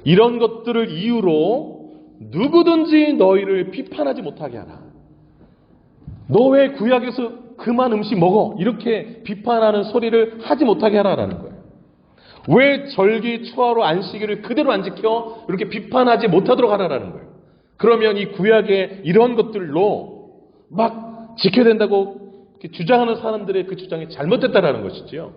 Speaker 3: 이런 것들을 이유로 누구든지 너희를 비판하지 못하게 하라. 너 왜 구약에서 그만 음식 먹어? 이렇게 비판하는 소리를 하지 못하게 하라라는 거예요. 왜 절기, 초하루, 안식일을 그대로 안 지켜? 이렇게 비판하지 못하도록 하라라는 거예요. 그러면 이 구약의 이런 것들로 막 지켜야 된다고 주장하는 사람들의 그 주장이 잘못됐다라는 것이지요.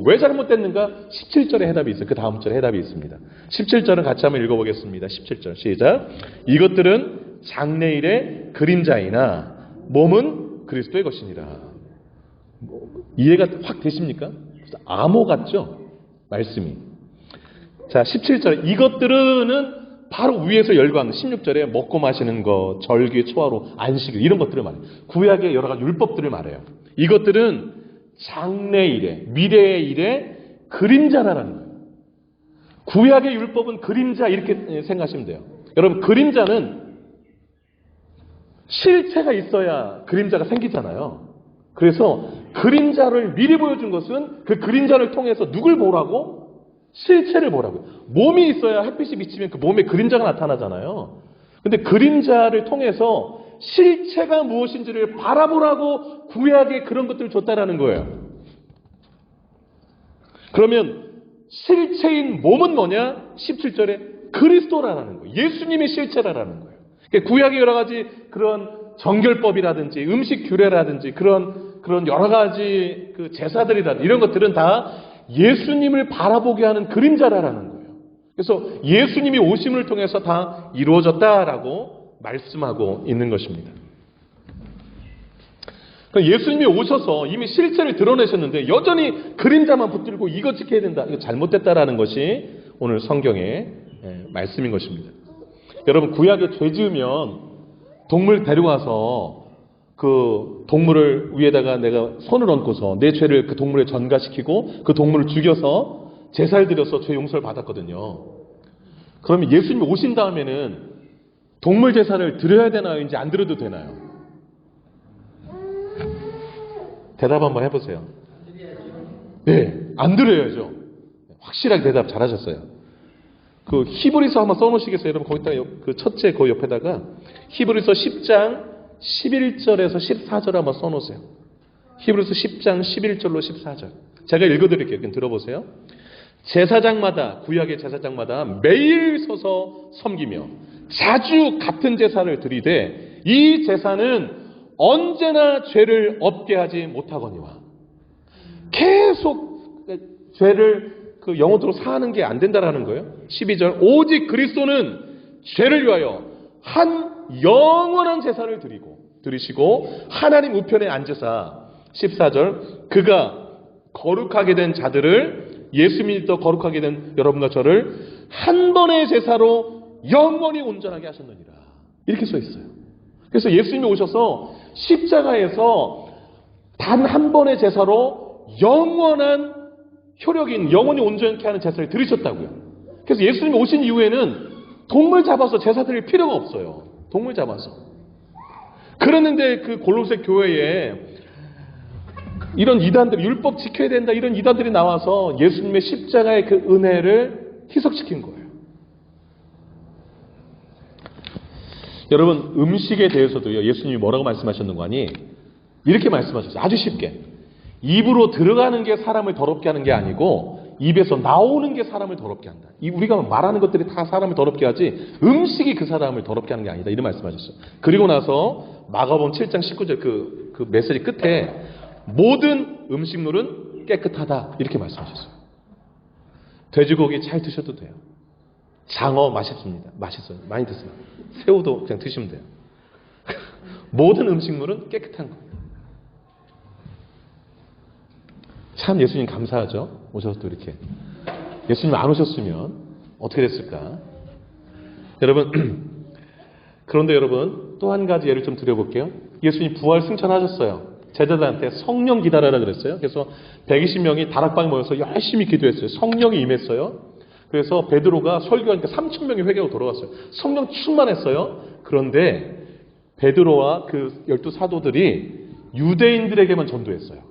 Speaker 3: 왜 잘못됐는가? 17절에 해답이 있어요. 그 다음 절에 해답이 있습니다. 17절은 같이 한번 읽어보겠습니다. 17절 시작. 이것들은 장래일의 그림자이나 몸은 그리스도의 것이니라. 이해가 확 되십니까? 암호 같죠? 말씀이. 자, 17절. 이것들은 바로 위에서 열거하는 16절에 먹고 마시는 것, 절기, 초하루, 안식일 이런 것들을 말해요. 구약의 여러 가지 율법들을 말해요. 이것들은 장래일의, 미래의 일의 그림자라는 거예요. 구약의 율법은 그림자 이렇게 생각하시면 돼요. 여러분, 그림자는 실체가 있어야 그림자가 생기잖아요. 그래서 그림자를 미리 보여준 것은 그 그림자를 통해서 누굴 보라고? 실체를 보라고요. 몸이 있어야 햇빛이 비치면 그 몸에 그림자가 나타나잖아요. 근데 그림자를 통해서 실체가 무엇인지를 바라보라고 구약에 그런 것들을 줬다라는 거예요. 그러면 실체인 몸은 뭐냐? 17절에 그리스도라는 거예요. 예수님의 실체라는 거예요. 그러니까 구약의 여러 가지 그런 정결법이라든지 음식 규례라든지 그런 여러 가지 그 제사들이라든지 이런 것들은 다 예수님을 바라보게 하는 그림자라는 거예요. 그래서 예수님이 오심을 통해서 다 이루어졌다라고 말씀하고 있는 것입니다. 예수님이 오셔서 이미 실체를 드러내셨는데 여전히 그림자만 붙들고 이거 지켜야 된다. 이거 잘못됐다라는 것이 오늘 성경의 말씀인 것입니다. 여러분, 구약에 죄 지으면 동물 데려와서 그 동물을 위에다가 내가 손을 얹고서 내 죄를 그 동물에 전가시키고 그 동물을 죽여서 제사를 드려서 죄 용서를 받았거든요. 그러면 예수님이 오신 다음에는 동물 제사를 드려야 되나요? 이제 안 드려도 되나요? 대답 한번 해보세요. 네, 안 드려야죠. 확실하게 대답 잘하셨어요. 그 히브리서 한번 써놓으시겠어요? 여러분, 거기다가 그 첫째 그 옆에다가 히브리서 10장 11절에서 14절 한번 써놓으세요. 히브리서 10장 11절로 14절. 제가 읽어드릴게요. 그럼 들어보세요. 제사장마다, 구약의 제사장마다 매일 서서 섬기며 자주 같은 제사를 드리되 이 제사는 언제나 죄를 없게 하지 못하거니와. 계속 죄를 그 영원토록 사하는 게 안 된다라는 거예요. 12절 오직 그리스도는 죄를 위하여 한 영원한 제사를 드리시고 하나님 우편에 앉으사 14절 그가 거룩하게 된 자들을 예수 믿어 거룩하게 된 여러분과 저를 한 번의 제사로 영원히 온전하게 하셨느니라. 이렇게 써 있어요. 그래서 예수님이 오셔서 십자가에서 단 한 번의 제사로 영원한 효력이 있는 영원히 온전케 하는 제사를 드리셨다고요. 그래서 예수님이 오신 이후에는 동물 잡아서 제사 드릴 필요가 없어요. 동물 잡아서. 그랬는데 그 골로새 교회에 이런 이단들이 율법 지켜야 된다 이런 이단들이 나와서 예수님의 십자가의 그 은혜를 희석시킨 거예요. 여러분 음식에 대해서도요. 예수님이 뭐라고 말씀하셨는 거 아니? 이렇게 말씀하셨어요. 아주 쉽게. 입으로 들어가는 게 사람을 더럽게 하는 게 아니고 입에서 나오는 게 사람을 더럽게 한다. 우리가 말하는 것들이 다 사람을 더럽게 하지 음식이 그 사람을 더럽게 하는 게 아니다. 이런 말씀하셨어요. 그리고 나서 마가복음 7장 19절 그 메시지 끝에 모든 음식물은 깨끗하다. 이렇게 말씀하셨어요. 돼지고기 잘 드셔도 돼요. 장어 맛있습니다. 맛있어요. 많이 드세요. 새우도 그냥 드시면 돼요. 모든 음식물은 깨끗한 거예요. 참 예수님 감사하죠. 오셔서 또 이렇게. 예수님 안 오셨으면 어떻게 됐을까? 여러분 그런데 여러분 또 한 가지 예를 좀 드려볼게요. 예수님 부활 승천하셨어요. 제자들한테 성령 기다려라 그랬어요. 그래서 120명이 다락방에 모여서 열심히 기도했어요. 성령이 임했어요. 그래서 베드로가 설교하니까 3,000명이 회개하고 돌아왔어요. 성령 충만했어요. 그런데 베드로와 그 12 사도들이 유대인들에게만 전도했어요.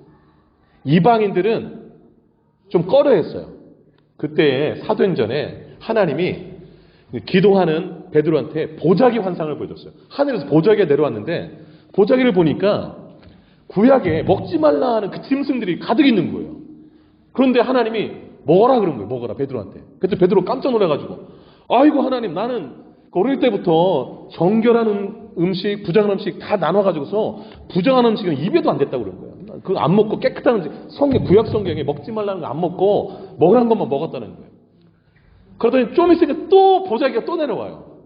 Speaker 3: 이방인들은 좀 꺼려했어요. 그때 사도행전에 하나님이 기도하는 베드로한테 보자기 환상을 보여줬어요. 하늘에서 보자기가 내려왔는데 보자기를 보니까 구약에 먹지 말라 하는 그 짐승들이 가득 있는 거예요. 그런데 하나님이 먹어라 그런 거예요. 먹어라 베드로한테. 그때 베드로 깜짝 놀라가지고 아이고 하나님 나는 어릴 때부터 정결한 음식, 부정한 음식 다 나눠가지고서 부정한 음식은 입에도 안 됐다고 그런 거예요. 그거 안 먹고 깨끗한 음식, 구약 성경에 먹지 말라는 거 안 먹고 먹으라는 것만 먹었다는 거예요. 그러더니 좀 있으니까 또 보자기가 또 내려와요.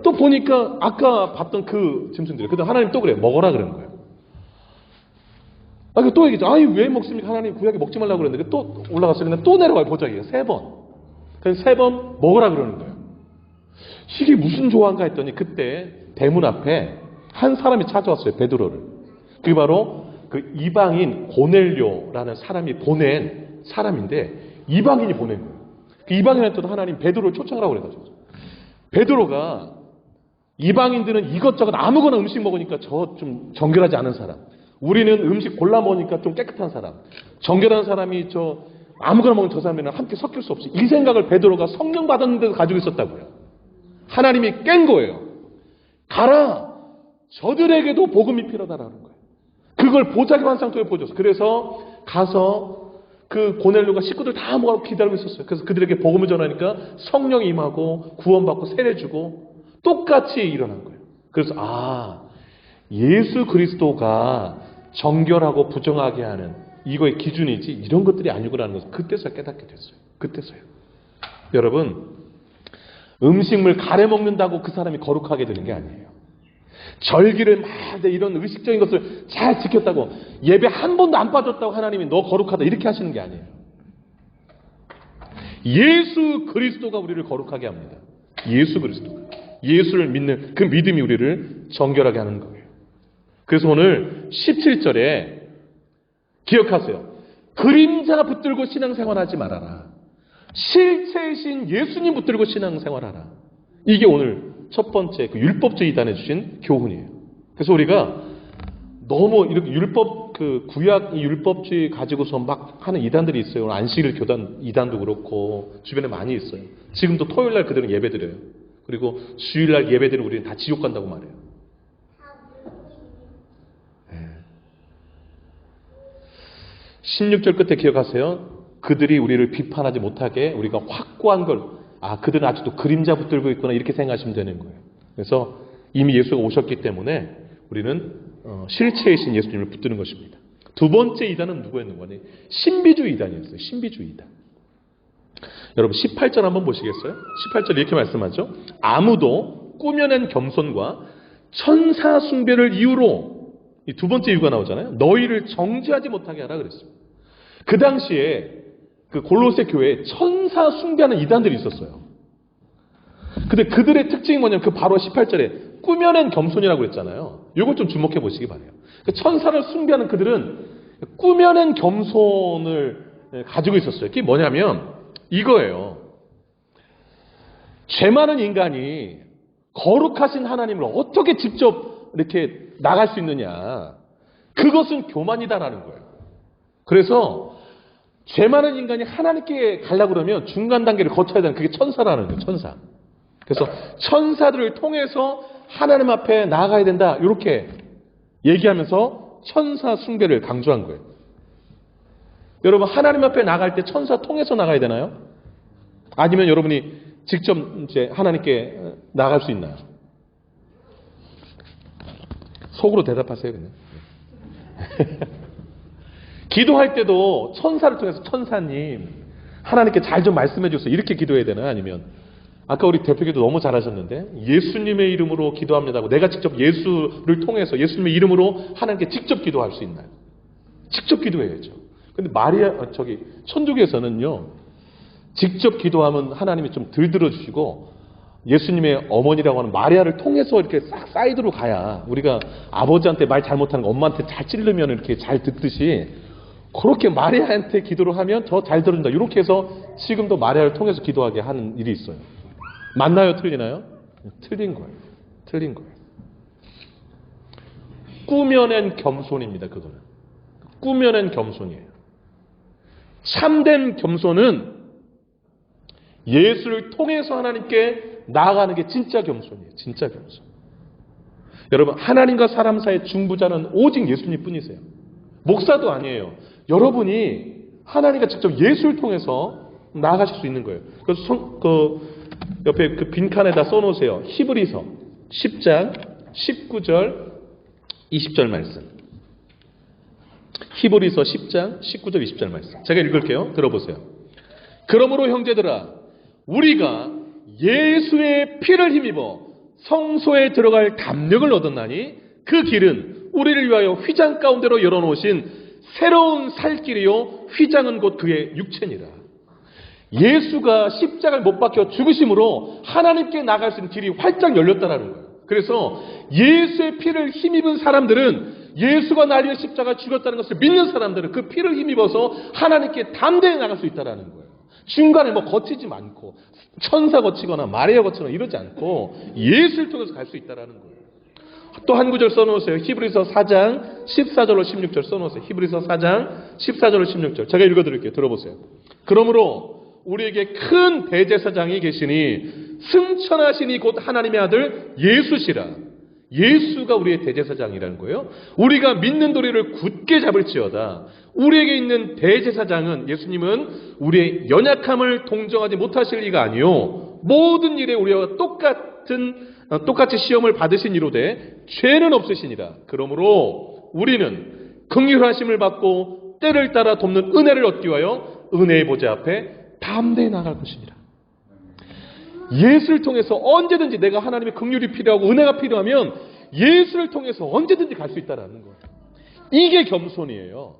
Speaker 3: 또 보니까 아까 봤던 그 짐승들이. 그때 하나님 또 그래요. 먹어라 그런 거예요. 또 얘기죠. 아니 왜 먹습니까? 하나님 구약에 먹지 말라고 그랬는데 또 올라갔어요. 근데 또 내려와요. 보자기가 3번. 그래서 3번 먹으라 그러는 거예요. 이게 무슨 조화인가 했더니 그때 대문 앞에 한 사람이 찾아왔어요. 베드로를. 그게 바로 그 이방인 고넬료라는 사람이 보낸 사람인데 이방인이 보낸 거예요. 그 이방인한테도 하나님 베드로를 초청하라고 그래가지고 베드로가 이방인들은 이것저것 아무거나 음식 먹으니까 저 좀 정결하지 않은 사람, 우리는 음식 골라 먹으니까 좀 깨끗한 사람, 정결한 사람이 저 아무거나 먹는 저 사람이랑 함께 섞일 수 없이 이 생각을 베드로가 성령 받았는데도 가지고 있었다고요. 하나님이 깬 거예요. 가라. 저들에게도 복음이 필요하다라는 거예요. 그걸 보자기 환상 통해 보여줬어요. 그래서 가서 그 고넬료가 식구들 다 모아놓고 기다리고 있었어요. 그래서 그들에게 복음을 전하니까 성령이 임하고 구원받고 세례주고 똑같이 일어난 거예요. 그래서 예수 그리스도가 정결하고 부정하게 하는 이거의 기준이지 이런 것들이 아니구나라는 것을 그때서야 깨닫게 됐어요. 그때서요. 여러분 음식물 가래 먹는다고 그 사람이 거룩하게 되는 게 아니에요. 절기를 막 이런 의식적인 것을 잘 지켰다고 예배 한 번도 안 빠졌다고 하나님이 너 거룩하다 이렇게 하시는 게 아니에요. 예수 그리스도가 우리를 거룩하게 합니다. 예수 그리스도가. 예수를 믿는 그 믿음이 우리를 정결하게 하는 거예요. 그래서 오늘 17절에 기억하세요. 그림자 붙들고 신앙생활하지 말아라. 실체이신 예수님 붙들고 신앙생활하라. 이게 오늘 첫 번째 그 율법주의 이단에 주신 교훈이에요. 그래서 우리가 너무 이렇게 율법 그 구약 이 율법주의 가지고서 막 하는 이단들이 있어요. 오늘 안식일 교단 이단도 그렇고 주변에 많이 있어요. 지금도 토요일날 그들은 예배드려요. 그리고 주일날 예배드리는 우리는 다 지옥 간다고 말해요. 16절 끝에 기억하세요. 그들이 우리를 비판하지 못하게 우리가 확고한 걸 그들은 아직도 그림자 붙들고 있구나 이렇게 생각하시면 되는 거예요. 그래서 이미 예수가 오셨기 때문에 우리는 실체이신 예수님을 붙드는 것입니다. 두 번째 이단은 누구였는 거니? 신비주의 이단이었어요. 신비주의 이단. 여러분 18절 한번 보시겠어요? 18절 이렇게 말씀하죠. 아무도 꾸며낸 겸손과 천사 숭배를 이유로, 이 두 번째 이유가 나오잖아요. 너희를 정죄하지 못하게 하라 그랬습니다. 그 당시에 그 골로새 교회에 천사 숭배하는 이단들이 있었어요. 근데 그들의 특징이 뭐냐면 그 바로 18절에 꾸며낸 겸손이라고 그랬잖아요. 이걸 좀 주목해 보시기 바래요. 그 천사를 숭배하는 그들은 꾸며낸 겸손을 가지고 있었어요. 그게 뭐냐면 이거예요. 죄 많은 인간이 거룩하신 하나님을 어떻게 직접 이렇게 나갈 수 있느냐. 그것은 교만이다라는 거예요. 그래서 죄 많은 인간이 하나님께 가려고 그러면 중간 단계를 거쳐야 되는 그게 천사라는 거예요. 천사. 그래서 천사들을 통해서 하나님 앞에 나아가야 된다. 이렇게 얘기하면서 천사 숭배를 강조한 거예요. 여러분 하나님 앞에 나갈 때 천사 통해서 나가야 되나요? 아니면 여러분이 직접 이제 하나님께 나갈 수 있나요? 속으로 대답하세요 그냥. 기도할 때도 천사를 통해서 천사님 하나님께 잘 좀 말씀해 주세요. 이렇게 기도해야 되나요? 아니면 아까 우리 대표기도 너무 잘하셨는데 예수님의 이름으로 기도합니다고 내가 직접 예수를 통해서 예수님의 이름으로 하나님께 직접 기도할 수 있나요? 직접 기도해야죠. 근데 천주교에서는요 직접 기도하면 하나님이 좀 덜 들어주시고 예수님의 어머니라고 하는 마리아를 통해서 이렇게 싹 사이드로 가야 우리가 아버지한테 말 잘못하는 거 엄마한테 잘 찌르면 이렇게 잘 듣듯이 그렇게 마리아한테 기도를 하면 더 잘 들어준다. 이렇게 해서 지금도 마리아를 통해서 기도하게 하는 일이 있어요. 맞나요? 틀리나요? 틀린 거예요. 틀린 거예요. 꾸며낸 겸손입니다. 그거는. 꾸며낸 겸손이에요. 참된 겸손은 예수를 통해서 하나님께 나아가는 게 진짜 겸손이에요. 진짜 겸손. 여러분 하나님과 사람 사이의 중보자는 오직 예수님 뿐이세요. 목사도 아니에요. 여러분이 하나님과 직접 예수를 통해서 나아가실 수 있는 거예요. 그래서 옆에 그 빈칸에다 써놓으세요. 히브리서 10장 19절 20절 말씀. 히브리서 10장 19절 20절 말씀. 제가 읽을게요. 들어보세요. 그러므로 형제들아 우리가 예수의 피를 힘입어 성소에 들어갈 담력을 얻었나니 그 길은 우리를 위하여 휘장 가운데로 열어놓으신 새로운 살길이요 휘장은 곧 그의 육체니라. 예수가 십자가를 못 박혀 죽으심으로 하나님께 나갈 수 있는 길이 활짝 열렸다라는 거예요. 그래서 예수의 피를 힘입은 사람들은 예수가 날려 십자가 죽었다는 것을 믿는 사람들은 그 피를 힘입어서 하나님께 담대히 나갈 수 있다라는 거예요. 중간에 뭐 거치지 않고 천사 거치거나 마리아 거치거나 이러지 않고 예수를 통해서 갈 수 있다라는 거예요. 또 한 구절 써놓으세요. 히브리서 4장 14절로 16절 써놓으세요. 히브리서 4장 14절로 16절. 제가 읽어드릴게요. 들어보세요. 그러므로 우리에게 큰 대제사장이 계시니 승천하시니 곧 하나님의 아들 예수시라. 예수가 우리의 대제사장이라는 거예요. 우리가 믿는 도리를 굳게 잡을지어다. 우리에게 있는 대제사장은 예수님은 우리의 연약함을 동정하지 못하실 리가 아니요 모든 일에 우리와 똑같이 시험을 받으신 이로되 죄는 없으시니라. 그러므로 우리는 긍휼하심을 받고 때를 따라 돕는 은혜를 얻기 위하여 은혜의 보좌 앞에 담대히 나갈 것이니라. 예수를 통해서 언제든지 내가 하나님의 긍휼이 필요하고 은혜가 필요하면 예수를 통해서 언제든지 갈 수 있다는 거예요. 이게 겸손이에요.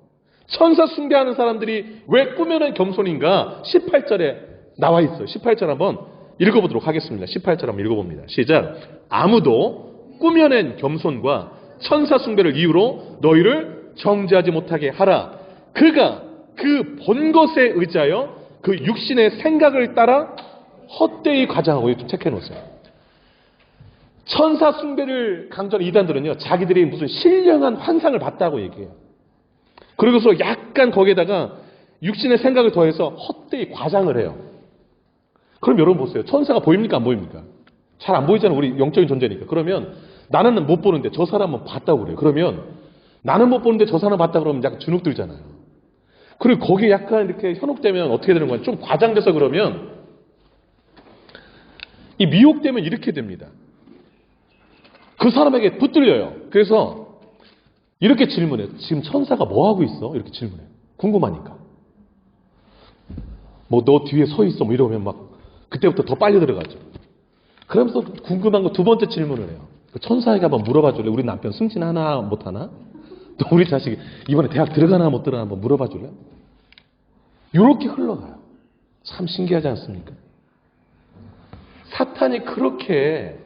Speaker 3: 천사 숭배하는 사람들이 왜 꾸며낸 겸손인가? 18절에 나와 있어요. 18절 한번 읽어보도록 하겠습니다. 18절 한번 읽어봅니다. 시작. 아무도 꾸며낸 겸손과 천사 숭배를 이유로 너희를 정죄하지 못하게 하라. 그가 그 본 것에 의지하여 그 육신의 생각을 따라 헛되이 과장하고 이거 좀 체크해 놓으세요. 천사 숭배를 강조하는 이단들은요, 자기들이 무슨 신령한 환상을 봤다고 얘기해요. 그러고서 약간 거기에다가 육신의 생각을 더해서 헛되이 과장을 해요. 그럼 여러분 보세요. 천사가 보입니까? 안 보입니까? 잘 안 보이잖아요. 우리 영적인 존재니까. 그러면 나는 못 보는데 저 사람은 봤다고 그래요. 그러면 나는 못 보는데 저 사람 봤다 그러면 약간 주눅 들잖아요. 그리고 거기에 약간 이렇게 현혹되면 어떻게 되는 거예요? 좀 과장돼서 그러면 이 미혹되면 이렇게 됩니다. 그 사람에게 붙들려요. 그래서 이렇게 질문해요. 지금 천사가 뭐 하고 있어? 이렇게 질문해요. 궁금하니까. 뭐 너 뒤에 서 있어 뭐 이러면 막 그때부터 더 빨리 들어가죠. 그러면서 궁금한 거 두 번째 질문을 해요. 천사에게 한번 물어봐 줄래? 우리 남편 승진하나 못하나? 또 우리 자식이 이번에 대학 들어가나 못 들어가나 한번 물어봐 줄래? 이렇게 흘러가요. 참 신기하지 않습니까? 사탄이 그렇게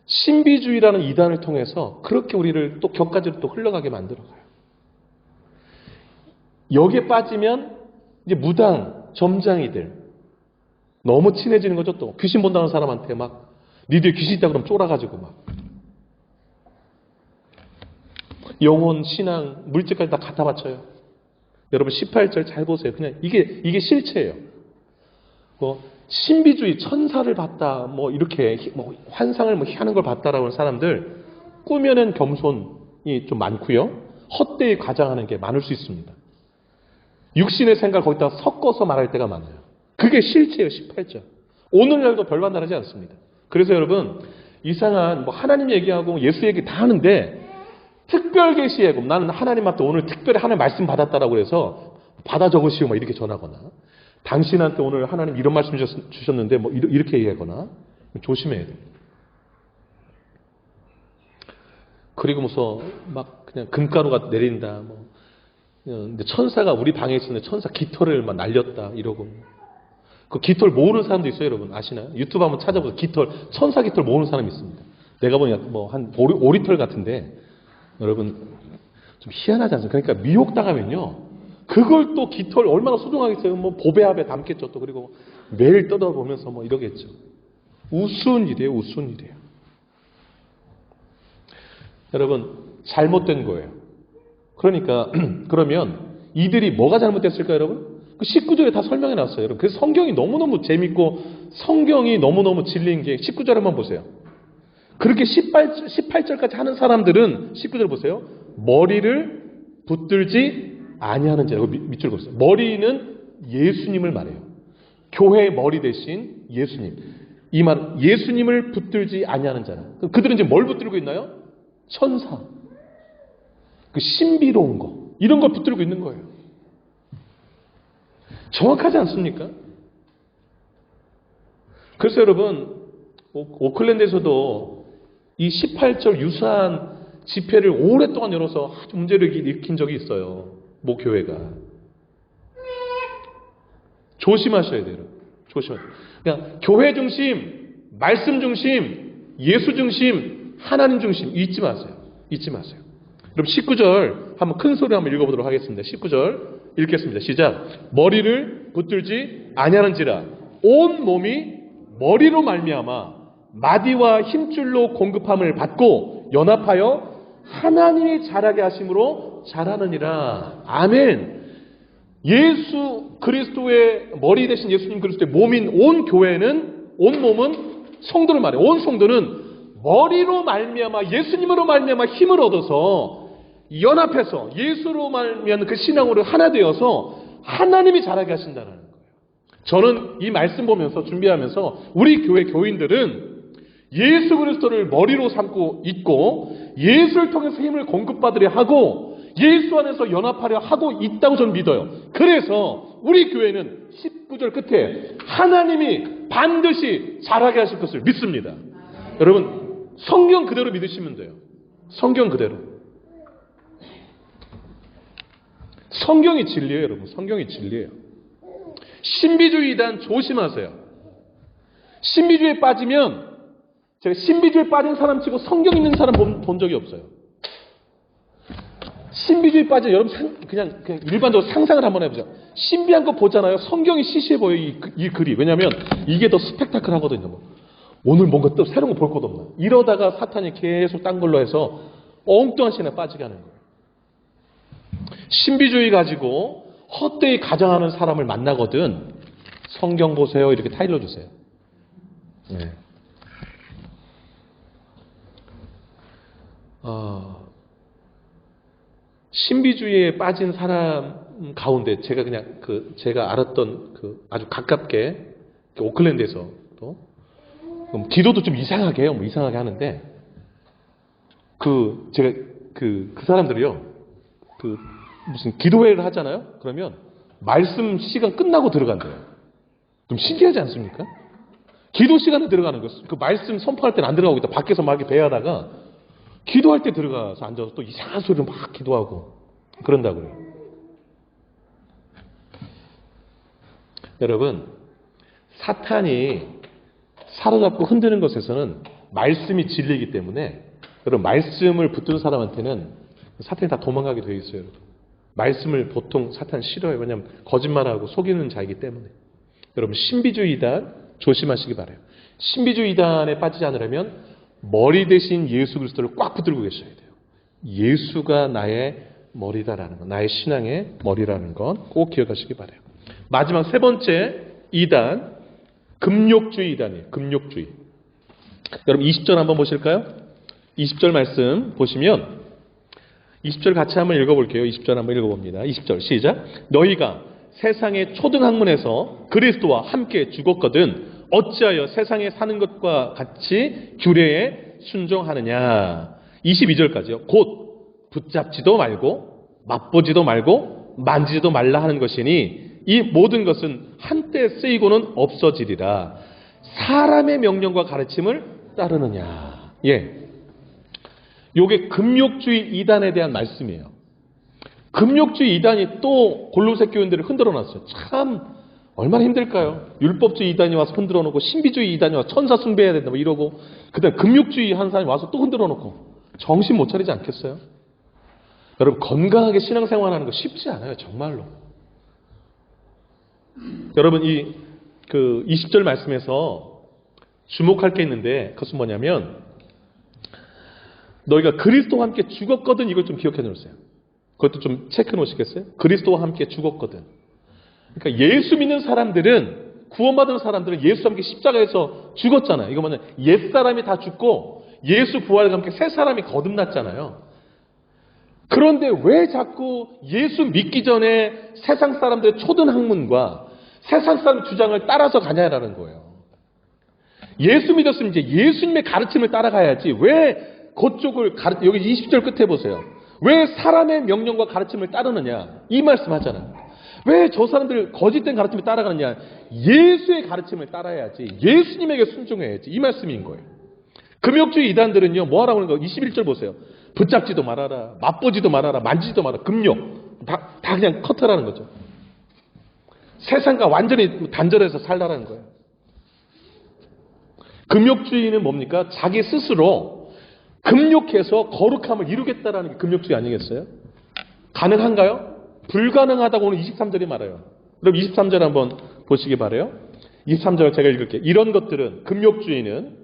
Speaker 3: 신비주의라는 이단을 통해서 그렇게 우리를 또 격가지로 또 흘러가게 만들어가요. 여기에 빠지면 이제 무당, 점장이들 너무 친해지는 거죠. 또 귀신 본다는 사람한테 막 니들 귀신 있다 그러면 쫄아가지고 막 영혼, 신앙, 물질까지 다 갖다 바쳐요. 여러분 18절 잘 보세요. 그냥 이게 실체예요. 뭐 신비주의, 천사를 봤다, 뭐 이렇게 뭐 환상을 뭐 하는 걸 봤다라고 하는 사람들 꾸며낸 겸손이 좀 많고요. 헛되이 과장하는 게 많을 수 있습니다. 육신의 생각을 거기다 섞어서 말할 때가 많아요. 그게 실체예요. 18절. 오늘날도 별반 다르지 않습니다. 그래서 여러분 이상한 뭐 하나님 얘기하고 예수 얘기 다 하는데 특별 계시 예고 나는 하나님한테 오늘 특별히 하나님 말씀 받았다라고 해서 받아 적으시오 막 이렇게 전하거나 당신한테 오늘 하나님 이런 말씀 주셨는데 뭐 이렇게 얘기하거나 조심해야 돼요. 그리고 무슨 막 그냥 금가루가 내린다 뭐 근데 천사가 우리 방에 있었는데 천사 깃털을 막 날렸다 이러고 그 깃털 모으는 사람도 있어요. 여러분 아시나요? 유튜브 한번 찾아보세요. 깃털 천사 깃털 모으는 사람이 있습니다. 내가 보니 뭐 한 5리털 같은데 여러분 좀 희한하지 않습니까? 그러니까 미혹당하면요 그걸 또 깃털 얼마나 소중하겠어요. 뭐 보배합에 담겠죠. 또 그리고 매일 떠다보면서 뭐 이러겠죠. 우스운 일이에요. 우스운 일이에요. 여러분 잘못된 거예요. 그러니까 그러면 이들이 뭐가 잘못됐을까요, 여러분? 그 19절에 다 설명해 놨어요. 여러분. 그래서 성경이 너무너무 재밌고 성경이 너무너무 진리인 게 19절 한번 보세요. 그렇게 18절까지 하는 사람들은 19절 보세요. 머리를 붙들지 아니하는지라. 밑줄 그었어요. 머리는 예수님을 말해요. 교회의 머리 대신 예수님. 이 말 예수님을 붙들지 아니하는 자라. 그들은 이제 뭘 붙들고 있나요? 천사. 그 신비로운 거. 이런 걸 붙들고 있는 거예요. 정확하지 않습니까? 그래서 여러분 오클랜드에서도 이 18절 유사한 집회를 오랫동안 열어서 아주 문제를 일으킨 적이 있어요. 모 교회가. 조심하셔야 돼요. 조심하셔야 돼요. 그냥 교회 중심, 말씀 중심, 예수 중심, 하나님 중심 잊지 마세요. 잊지 마세요. 그럼 19절 한번 큰 소리로 한번 읽어보도록 하겠습니다. 19절 읽겠습니다. 시작. 머리를 붙들지 아니하는지라 온 몸이 머리로 말미암아 마디와 힘줄로 공급함을 받고 연합하여 하나님이 자라게 하심으로 자라느니라. 아멘. 예수 그리스도의 머리 대신 예수님 그리스도의 몸인 온 교회는 온 몸은 성도를 말해요. 온 성도는 머리로 말미암아 예수님으로 말미암아 힘을 얻어서 연합해서 예수로 말미암은 그 신앙으로 하나 되어서 하나님이 자라게 하신다는 거예요. 저는 이 말씀 보면서 준비하면서 우리 교회 교인들은 예수 그리스도를 머리로 삼고 있고 예수를 통해서 힘을 공급받으려 하고 예수 안에서 연합하려 하고 있다고 저는 믿어요. 그래서 우리 교회는 19절 끝에 하나님이 반드시 자라게 하실 것을 믿습니다. 여러분 성경 그대로 믿으시면 돼요. 성경 그대로. 성경이 진리예요, 여러분. 성경이 진리예요. 신비주의단 조심하세요. 신비주의에 빠지면 제가 신비주의에 빠진 사람 치고 성경 있는 사람 본 적이 없어요. 신비주의 빠져 여러분 그냥 일반적으로 상상을 한번 해보세요. 신비한 거 보잖아요. 성경이 시시해 보여요. 이 글이. 왜냐하면 이게 더 스펙타클하거든요. 뭐. 오늘 뭔가 또 새로운 거 볼 것도 없나. 이러다가 사탄이 계속 딴 걸로 해서 엉뚱한 신에 빠지게 하는 거예요. 신비주의 가지고 헛되이 가장하는 사람을 만나거든 성경 보세요. 이렇게 타일러 주세요. 네. 신비주의에 빠진 사람 가운데 제가 그냥 제가 알았던 아주 가깝게 오클랜드에서 또 기도도 좀 이상하게 해요. 뭐 이상하게 하는데 제가 그 사람들이요. 무슨 기도회를 하잖아요. 그러면 말씀 시간 끝나고 들어간대요. 좀 신기하지 않습니까? 기도 시간에 들어가는 거. 그 말씀 선포할 때는 안 들어가고 있다. 밖에서 막 배하다가 기도할 때 들어가서 앉아서 또 이상한 소리를 막 기도하고 그런다고요. 여러분, 사탄이 사로잡고 흔드는 것에서는 말씀이 진리이기 때문에 여러분, 말씀을 붙든 사람한테는 사탄이 다 도망가게 되어 있어요. 여러분. 말씀을 보통 사탄 싫어요. 왜냐하면 거짓말하고 속이는 자이기 때문에. 여러분, 신비주의 이단 조심하시기 바라요. 신비주의 이단에 빠지지 않으려면 머리 대신 예수 그리스도를 꽉 붙들고 계셔야 돼요. 예수가 나의 머리다라는 것, 나의 신앙의 머리라는 것 꼭 기억하시기 바라요. 마지막 세 번째 이단, 금욕주의 이단이에요. 금욕주의. 여러분 20절 한번 보실까요? 20절 말씀 보시면 20절 같이 한번 읽어볼게요. 20절 한번 읽어봅니다. 20절 시작. 너희가 세상의 초등학문에서 그리스도와 함께 죽었거든 어찌하여 세상에 사는 것과 같이 규례에 순종하느냐. 22절까지요. 곧 붙잡지도 말고 맛보지도 말고 만지지도 말라 하는 것이니 이 모든 것은 한때 쓰이고는 없어지리라. 사람의 명령과 가르침을 따르느냐. 예. 요게 금욕주의 이단에 대한 말씀이에요. 금욕주의 이단이 또 골로새 교인들을 흔들어 놨어요. 참 얼마나 힘들까요? 율법주의 이단이 와서 흔들어 놓고 신비주의 이단이 와서 천사 숭배해야 된다 뭐 이러고 그다음에 금욕주의 한 사람이 와서 또 흔들어 놓고 정신 못 차리지 않겠어요? 여러분 건강하게 신앙생활하는 거 쉽지 않아요. 정말로. 여러분 이 20절 말씀에서 주목할 게 있는데 그것은 뭐냐면 너희가 그리스도와 함께 죽었거든 이걸 좀 기억해 놓으세요. 그것도 좀 체크해 놓으시겠어요? 그리스도와 함께 죽었거든. 그러니까 예수 믿는 사람들은 구원받은 사람들은 예수와 함께 십자가에서 죽었잖아요. 이거 뭐냐 옛사람이 다 죽고 예수 부활과 함께 새 사람이 거듭났잖아요. 그런데 왜 자꾸 예수 믿기 전에 세상 사람들의 초등학문과 세상 사람 주장을 따라서 가냐라는 거예요. 예수 믿었으면 이제 예수님의 가르침을 따라가야지 왜 그쪽을 여기 20절 끝에 보세요. 왜 사람의 명령과 가르침을 따르느냐 이 말씀 하잖아요. 왜 저 사람들 거짓된 가르침을 따라가느냐 예수의 가르침을 따라야지 예수님에게 순종해야지 이 말씀인 거예요. 금욕주의 이단들은요 뭐 하라고 하는 거 21절 보세요. 붙잡지도 말아라 맛보지도 말아라 만지지도 말아라 금욕 다 그냥 커트라는 거죠. 세상과 완전히 단절해서 살라라는 거예요. 금욕주의는 뭡니까? 자기 스스로 금욕해서 거룩함을 이루겠다라는 게 금욕주의 아니겠어요? 가능한가요? 불가능하다고 오늘 23절이 말해요. 그럼 23절 한번 보시기 바라요. 23절 제가 읽을게요. 이런 것들은 금욕주의는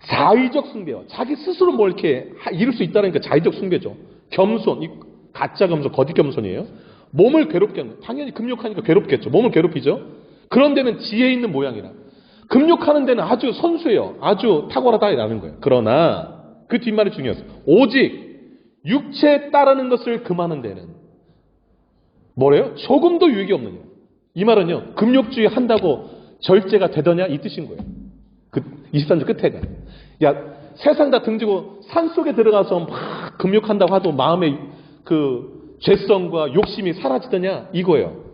Speaker 3: 자의적 숭배와 자기 스스로 뭘 이렇게 이룰 수 있다는 게 자의적 숭배죠. 겸손, 이 가짜 겸손, 거짓 겸손이에요. 몸을 괴롭게 하는 거예요. 당연히 금욕하니까 괴롭겠죠. 몸을 괴롭히죠. 그런 데는 지혜 있는 모양이라. 금욕하는 데는 아주 선수예요. 아주 탁월하다라는 거예요. 그러나 그 뒷말이 중요해요. 오직 육체에 따르는 것을 금하는 데는 뭐래요? 조금도 유익이 없느냐. 이 말은요. 금욕주의 한다고 절제가 되더냐 이 뜻인 거예요. 그 23절 끝에가. 야 세상 다 등지고 산속에 들어가서 막 금욕한다고 하도 마음의 그 죄성과 욕심이 사라지더냐 이거예요.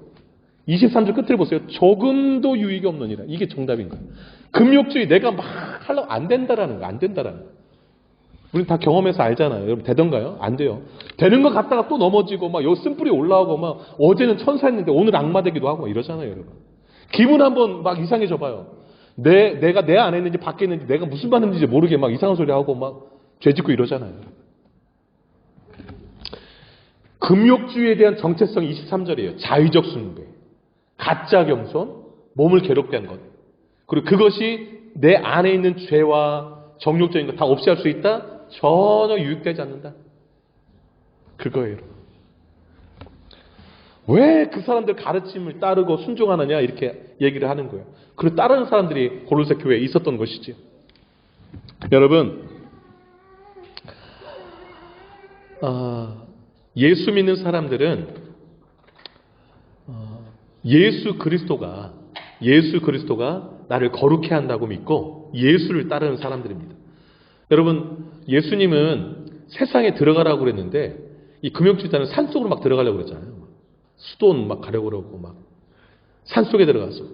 Speaker 3: 23절 끝을 보세요. 조금도 유익이 없느니라. 이게 정답인 거예요. 금욕주의 내가 막 하려고 안 된다라는 거예요. 안 된다라는 거예요. 우린 다 경험해서 알잖아요. 여러분 되던가요? 안 돼요. 되는 것 같다가 또 넘어지고 막 여기 쓴뿌리 올라오고 막 어제는 천사였는데 오늘 악마 되기도 하고 이러잖아요. 여러분. 기분 한번 막 이상해져 봐요. 내가 내 안에 있는지 밖에 있는지 내가 무슨 반응인지 모르게 막 이상한 소리 하고 막 죄짓고 이러잖아요. 금욕주의에 대한 정체성이 23절이에요. 자의적 숭배, 가짜 겸손, 몸을 괴롭게 한 것. 그리고 그것이 내 안에 있는 죄와 정욕적인 것 다 없이 할 수 있다? 전혀 유익되지 않는다. 그거예요. 왜 그 사람들 가르침을 따르고 순종하느냐 이렇게 얘기를 하는 거예요. 그리고 따르는 사람들이 골로새 교회에 있었던 것이지. 여러분 예수 믿는 사람들은 예수 그리스도가 나를 거룩해 한다고 믿고 예수를 따르는 사람들입니다. 여러분 예수님은 세상에 들어가라고 그랬는데 이 금욕주의자는 산속으로 막 들어가려고 그랬잖아요. 수돈 막 가려고 그러고 막 산속에 들어가서.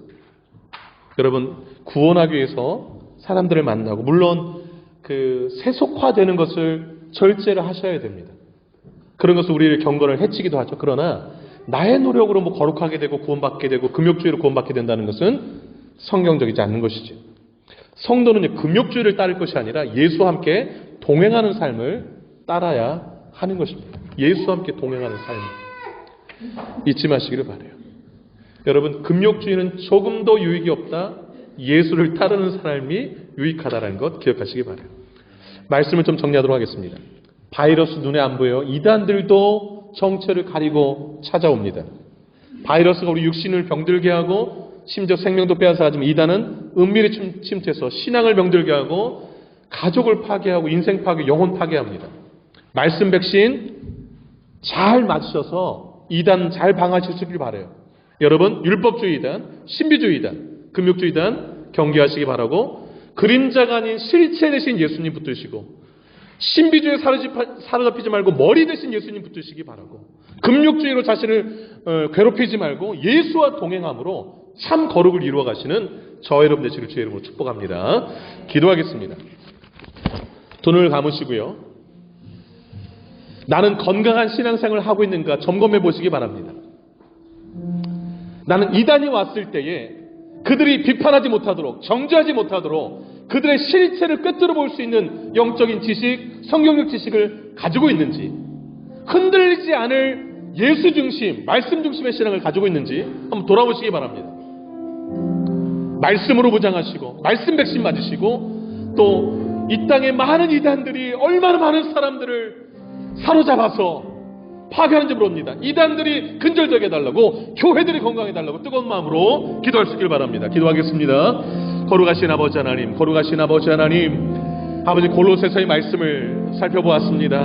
Speaker 3: 여러분, 구원하기 위해서 사람들을 만나고 물론 그 세속화되는 것을 절제를 하셔야 됩니다. 그런 것은 우리를 경건을 해치기도 하죠. 그러나 나의 노력으로 뭐 거룩하게 되고 구원받게 되고 금욕주의로 구원받게 된다는 것은 성경적이지 않는 것이죠. 성도는 금욕주의를 따를 것이 아니라 예수와 함께 동행하는 삶을 따라야 하는 것입니다. 예수와 함께 동행하는 삶 잊지 마시기를 바라요. 여러분, 금욕주의는 조금 더 유익이 없다. 예수를 따르는 삶이 유익하다는 것 기억하시기 바라요. 말씀을 좀 정리하도록 하겠습니다. 바이러스 눈에 안 보여요. 이단들도 정체를 가리고 찾아옵니다. 바이러스가 우리 육신을 병들게 하고 심지어 생명도 빼앗아가지만 이단은 은밀히 침투해서 신앙을 병들게 하고 가족을 파괴하고 인생 파괴, 영혼 파괴합니다. 말씀 백신 잘 맞으셔서 이단 잘 방어하시길 바라요. 여러분, 율법주의단, 신비주의단, 금욕주의단 경계하시기 바라고 그림자가 아닌 실체 대신 예수님 붙드시고 신비주의에 사로잡히지 말고 머리 대신 예수님 붙드시기 바라고 금욕주의로 자신을 괴롭히지 말고 예수와 동행함으로 참 거룩을 이루어 가시는 저와 여러분 되시길 주의 이름으로 축복합니다. 기도하겠습니다. 눈을 감으시고요. 나는 건강한 신앙생활을 하고 있는가 점검해 보시기 바랍니다. 나는 이단이 왔을 때에 그들이 비판하지 못하도록 정죄하지 못하도록 그들의 실체를 꿰뚫어 볼 수 있는 영적인 지식, 성경적 지식을 가지고 있는지 흔들리지 않을 예수 중심, 말씀 중심의 신앙을 가지고 있는지 한번 돌아보시기 바랍니다. 말씀으로 무장하시고 말씀 백신 맞으시고 또 이 땅에 많은 이단들이 얼마나 많은 사람들을 사로잡아서 파괴하는지 모릅니다. 이단들이 근절되게 해달라고 교회들이 건강해달라고 뜨거운 마음으로 기도할 수 있길 바랍니다. 기도하겠습니다. 거룩하신 아버지 하나님, 거룩하신 아버지 하나님, 아버지 골로새서의 말씀을 살펴보았습니다.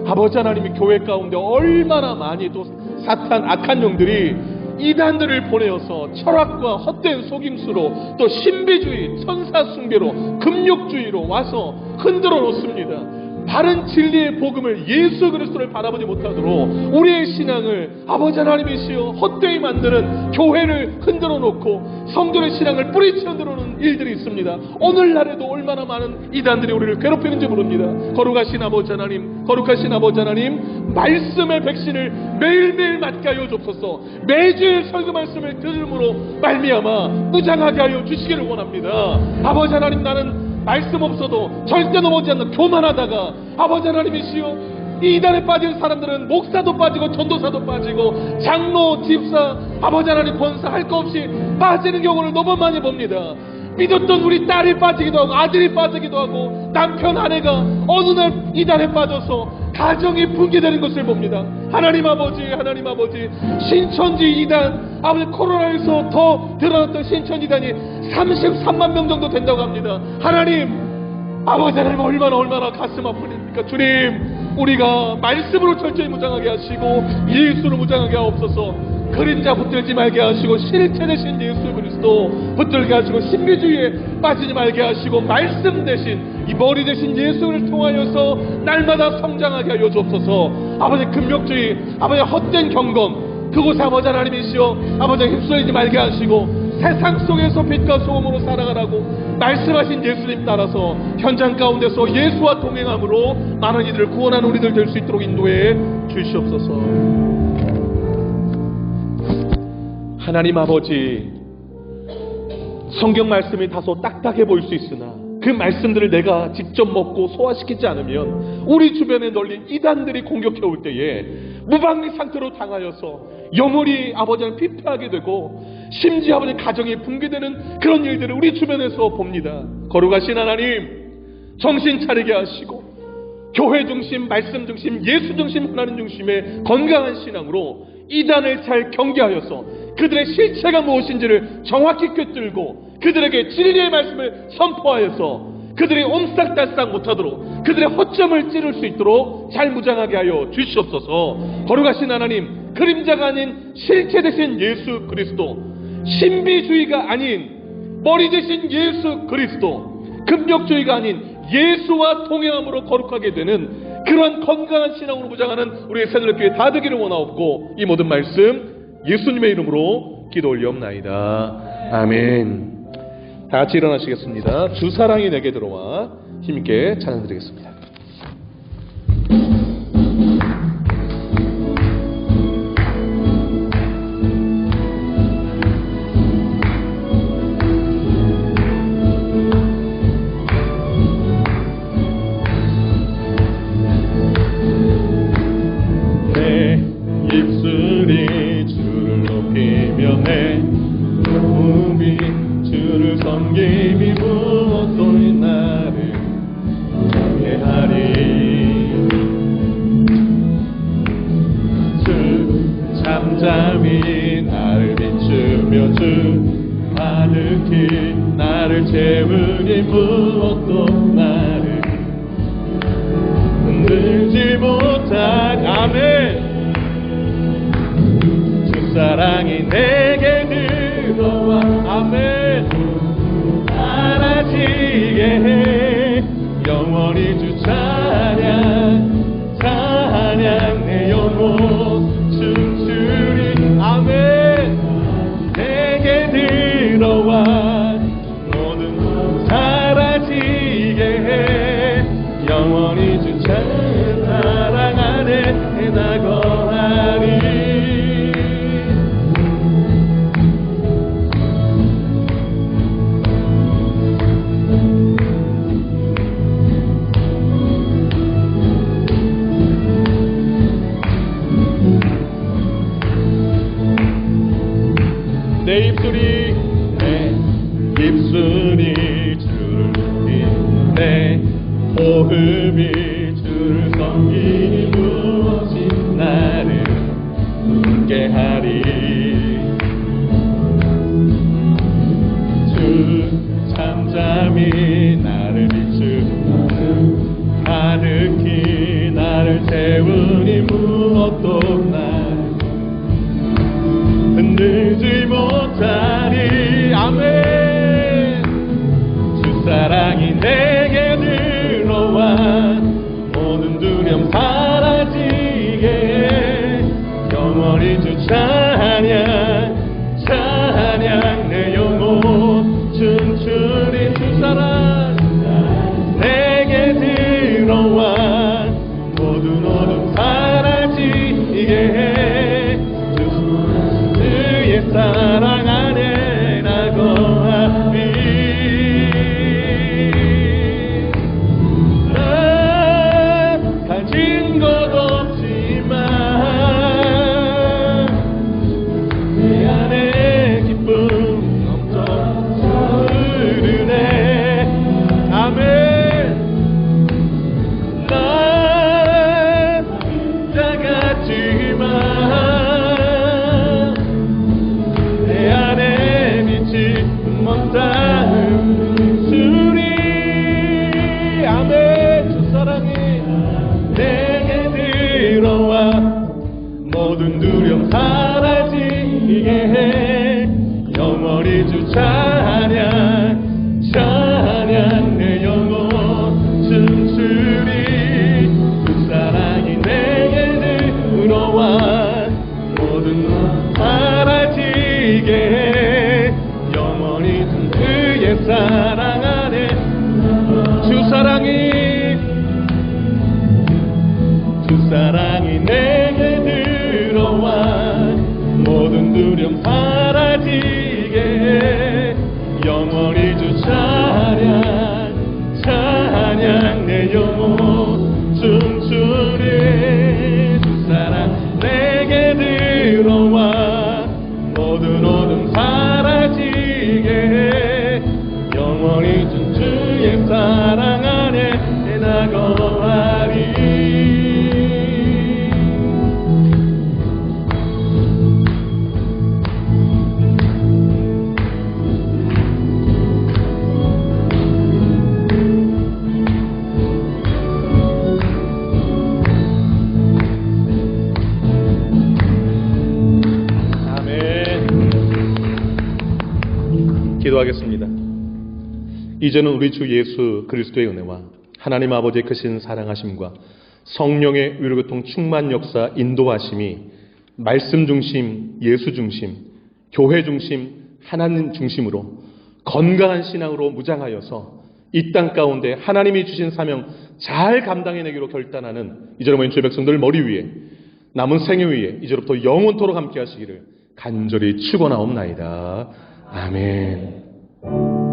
Speaker 3: 아버지 하나님이 교회 가운데 얼마나 많이 또 사탄 악한 영들이 이단들을 보내어서 철학과 헛된 속임수로 또 신비주의, 천사숭배로 금욕주의로 와서 흔들어 놓습니다. 바른 진리의 복음을 예수 그리스도를 바라보지 못하도록 우리의 신앙을 아버지 하나님이시여 헛되이 만드는 교회를 흔들어 놓고 성도의 신앙을 뿌리치 흔들어 놓는 일들이 있습니다. 오늘날에도 얼마나 많은 이단들이 우리를 괴롭히는지 모릅니다. 거룩하신 아버지 하나님, 거룩하신 아버지 하나님, 말씀의 백신을 매일매일 맞게 하여 주옵소서. 매주일 설교 말씀을 들음으로 말미암아 무장하게 하여 주시기를 원합니다. 아버지 하나님, 나는 말씀 없어도 절대 넘어지지 않는 교만하다가 아버지 하나님이시여 이단에 빠진 사람들은 목사도 빠지고 전도사도 빠지고 장로, 집사, 아버지 하나님 권사 할 거 없이 빠지는 경우를 너무 많이 봅니다. 믿었던 우리 딸이 빠지기도 하고 아들이 빠지기도 하고 남편, 아내가 어느 날 이단에 빠져서 가정이 붕괴되는 것을 봅니다. 하나님 아버지, 하나님 아버지, 신천지 이단, 아버지 코로나에서 더 드러났던 신천지 이단이 33만 명 정도 된다고 합니다. 하나님, 아버지 하나님 얼마나 가슴 아프십니까? 주님, 우리가 말씀으로 철저히 무장하게 하시고 예수로 무장하게 하옵소서. 그림자 붙들지 말게 하시고 실체 대신 예수 그리스도 붙들게 하시고 신비주의에 빠지지 말게 하시고 말씀 대신 이 머리 대신 예수를 통하여서 날마다 성장하게 하여 주옵소서. 아버지 금욕주의, 아버지 헛된 경건 그곳에 아버지 하나님이시여 아버지 휩쓸리지 말게 하시고 세상 속에서 빛과 소금으로 살아가라고 말씀하신 예수님 따라서 현장 가운데서 예수와 동행함으로 많은 이들을 구원하는 우리들 될 수 있도록 인도해 주시옵소서. 하나님 아버지, 성경 말씀이 다소 딱딱해 보일 수 있으나 그 말씀들을 내가 직접 먹고 소화시키지 않으면 우리 주변에 널린 이단들이 공격해 올 때에 무방비 상태로 당하여서 영혼이 아버지는 피폐하게 되고 심지어 아버지 가정이 붕괴되는 그런 일들을 우리 주변에서 봅니다. 거룩하신 하나님, 정신 차리게 하시고 교회 중심, 말씀 중심, 예수 중심, 하나님 중심의 건강한 신앙으로 이단을 잘 경계하여서 그들의 실체가 무엇인지를 정확히 꿰뚫고 그들에게 진리의 말씀을 선포하여서 그들이 옴싹달싹 못하도록 그들의 허점을 찌를 수 있도록 잘 무장하게 하여 주시옵소서. 거룩하신 하나님, 그림자가 아닌 실체 대신 예수 그리스도, 신비주의가 아닌 머리 대신 예수 그리스도, 금욕주의가 아닌 예수와 동행함으로 거룩하게 되는 그러한 건강한 신앙으로 무장하는 우리의 새들교회 다 되기를 원하옵고 이 모든 말씀 예수님의 이름으로 기도 올리옵나이다. 아멘. 다 같이 일어나시겠습니다. 주 사랑이 내게 들어와 힘있게 찬양드리겠습니다.
Speaker 5: 잠잠히 나를 비추며 주 가득히 나를 채우니 무엇도 나를 흔들지 못한 아멘. 주 사랑이 내게 들어와 아멘 사라지게 해 영원히 주 찬양 찬양 내 영혼 아멘. 내게 들어와 모든 사라지게 해 영원히 주 사랑 안에 나 거하리. 내 입술이 주를 높이네 내 호흡이 주를 섬기니 무엇이 나를 웃게 하리. 주 잠잠히 나를 비추며 가득히 나를 채우니 무엇도 나를 흔들지 못하리 아멘. 주 사랑이 내게 들어와 모든 두려움 사라지게 해 영원히 주 찬양 찬양 내 영혼 춤추리. 주 사랑 내게 들어와 모든 어둠 사라지게 해 주의 사랑 안에 나 거하리. 난 가진 것 없지만 내 안에 기쁨 넘쳐 흐르네 아멘. 난 작았지만 수리 아멘. 주 사랑이 내게 들어와 모든 두려움 사라지게 해 영원히 주 찬양 찬양 내 영혼 춤추리. 주 사랑이 내게 들어와 모든 사라지게 해 영원히 그의 사랑 안에 주 사랑이 내게 들어와 모든 두려움 사라지게 해 영원히 주 찬양 찬양 내 영혼 춤추리. 주 사랑 내게 들어와 모든 어둠 사라지게 해 영원히 주의 사랑 안에 나 거하리.
Speaker 3: 기도하겠습니다. 이제는 우리 주 예수 그리스도의 은혜와 하나님 아버지의 크신 사랑하심과 성령의 위로교통 충만 역사 인도하심이 말씀 중심, 예수 중심, 교회 중심, 하나님 중심으로 건강한 신앙으로 무장하여서 이 땅 가운데 하나님이 주신 사명 잘 감당해내기로 결단하는 이제로 모인 주의 백성들 머리 위에 남은 생애 위에 이제로부터 영원토록 함께 하시기를 간절히 축원하옵나이다. 아멘.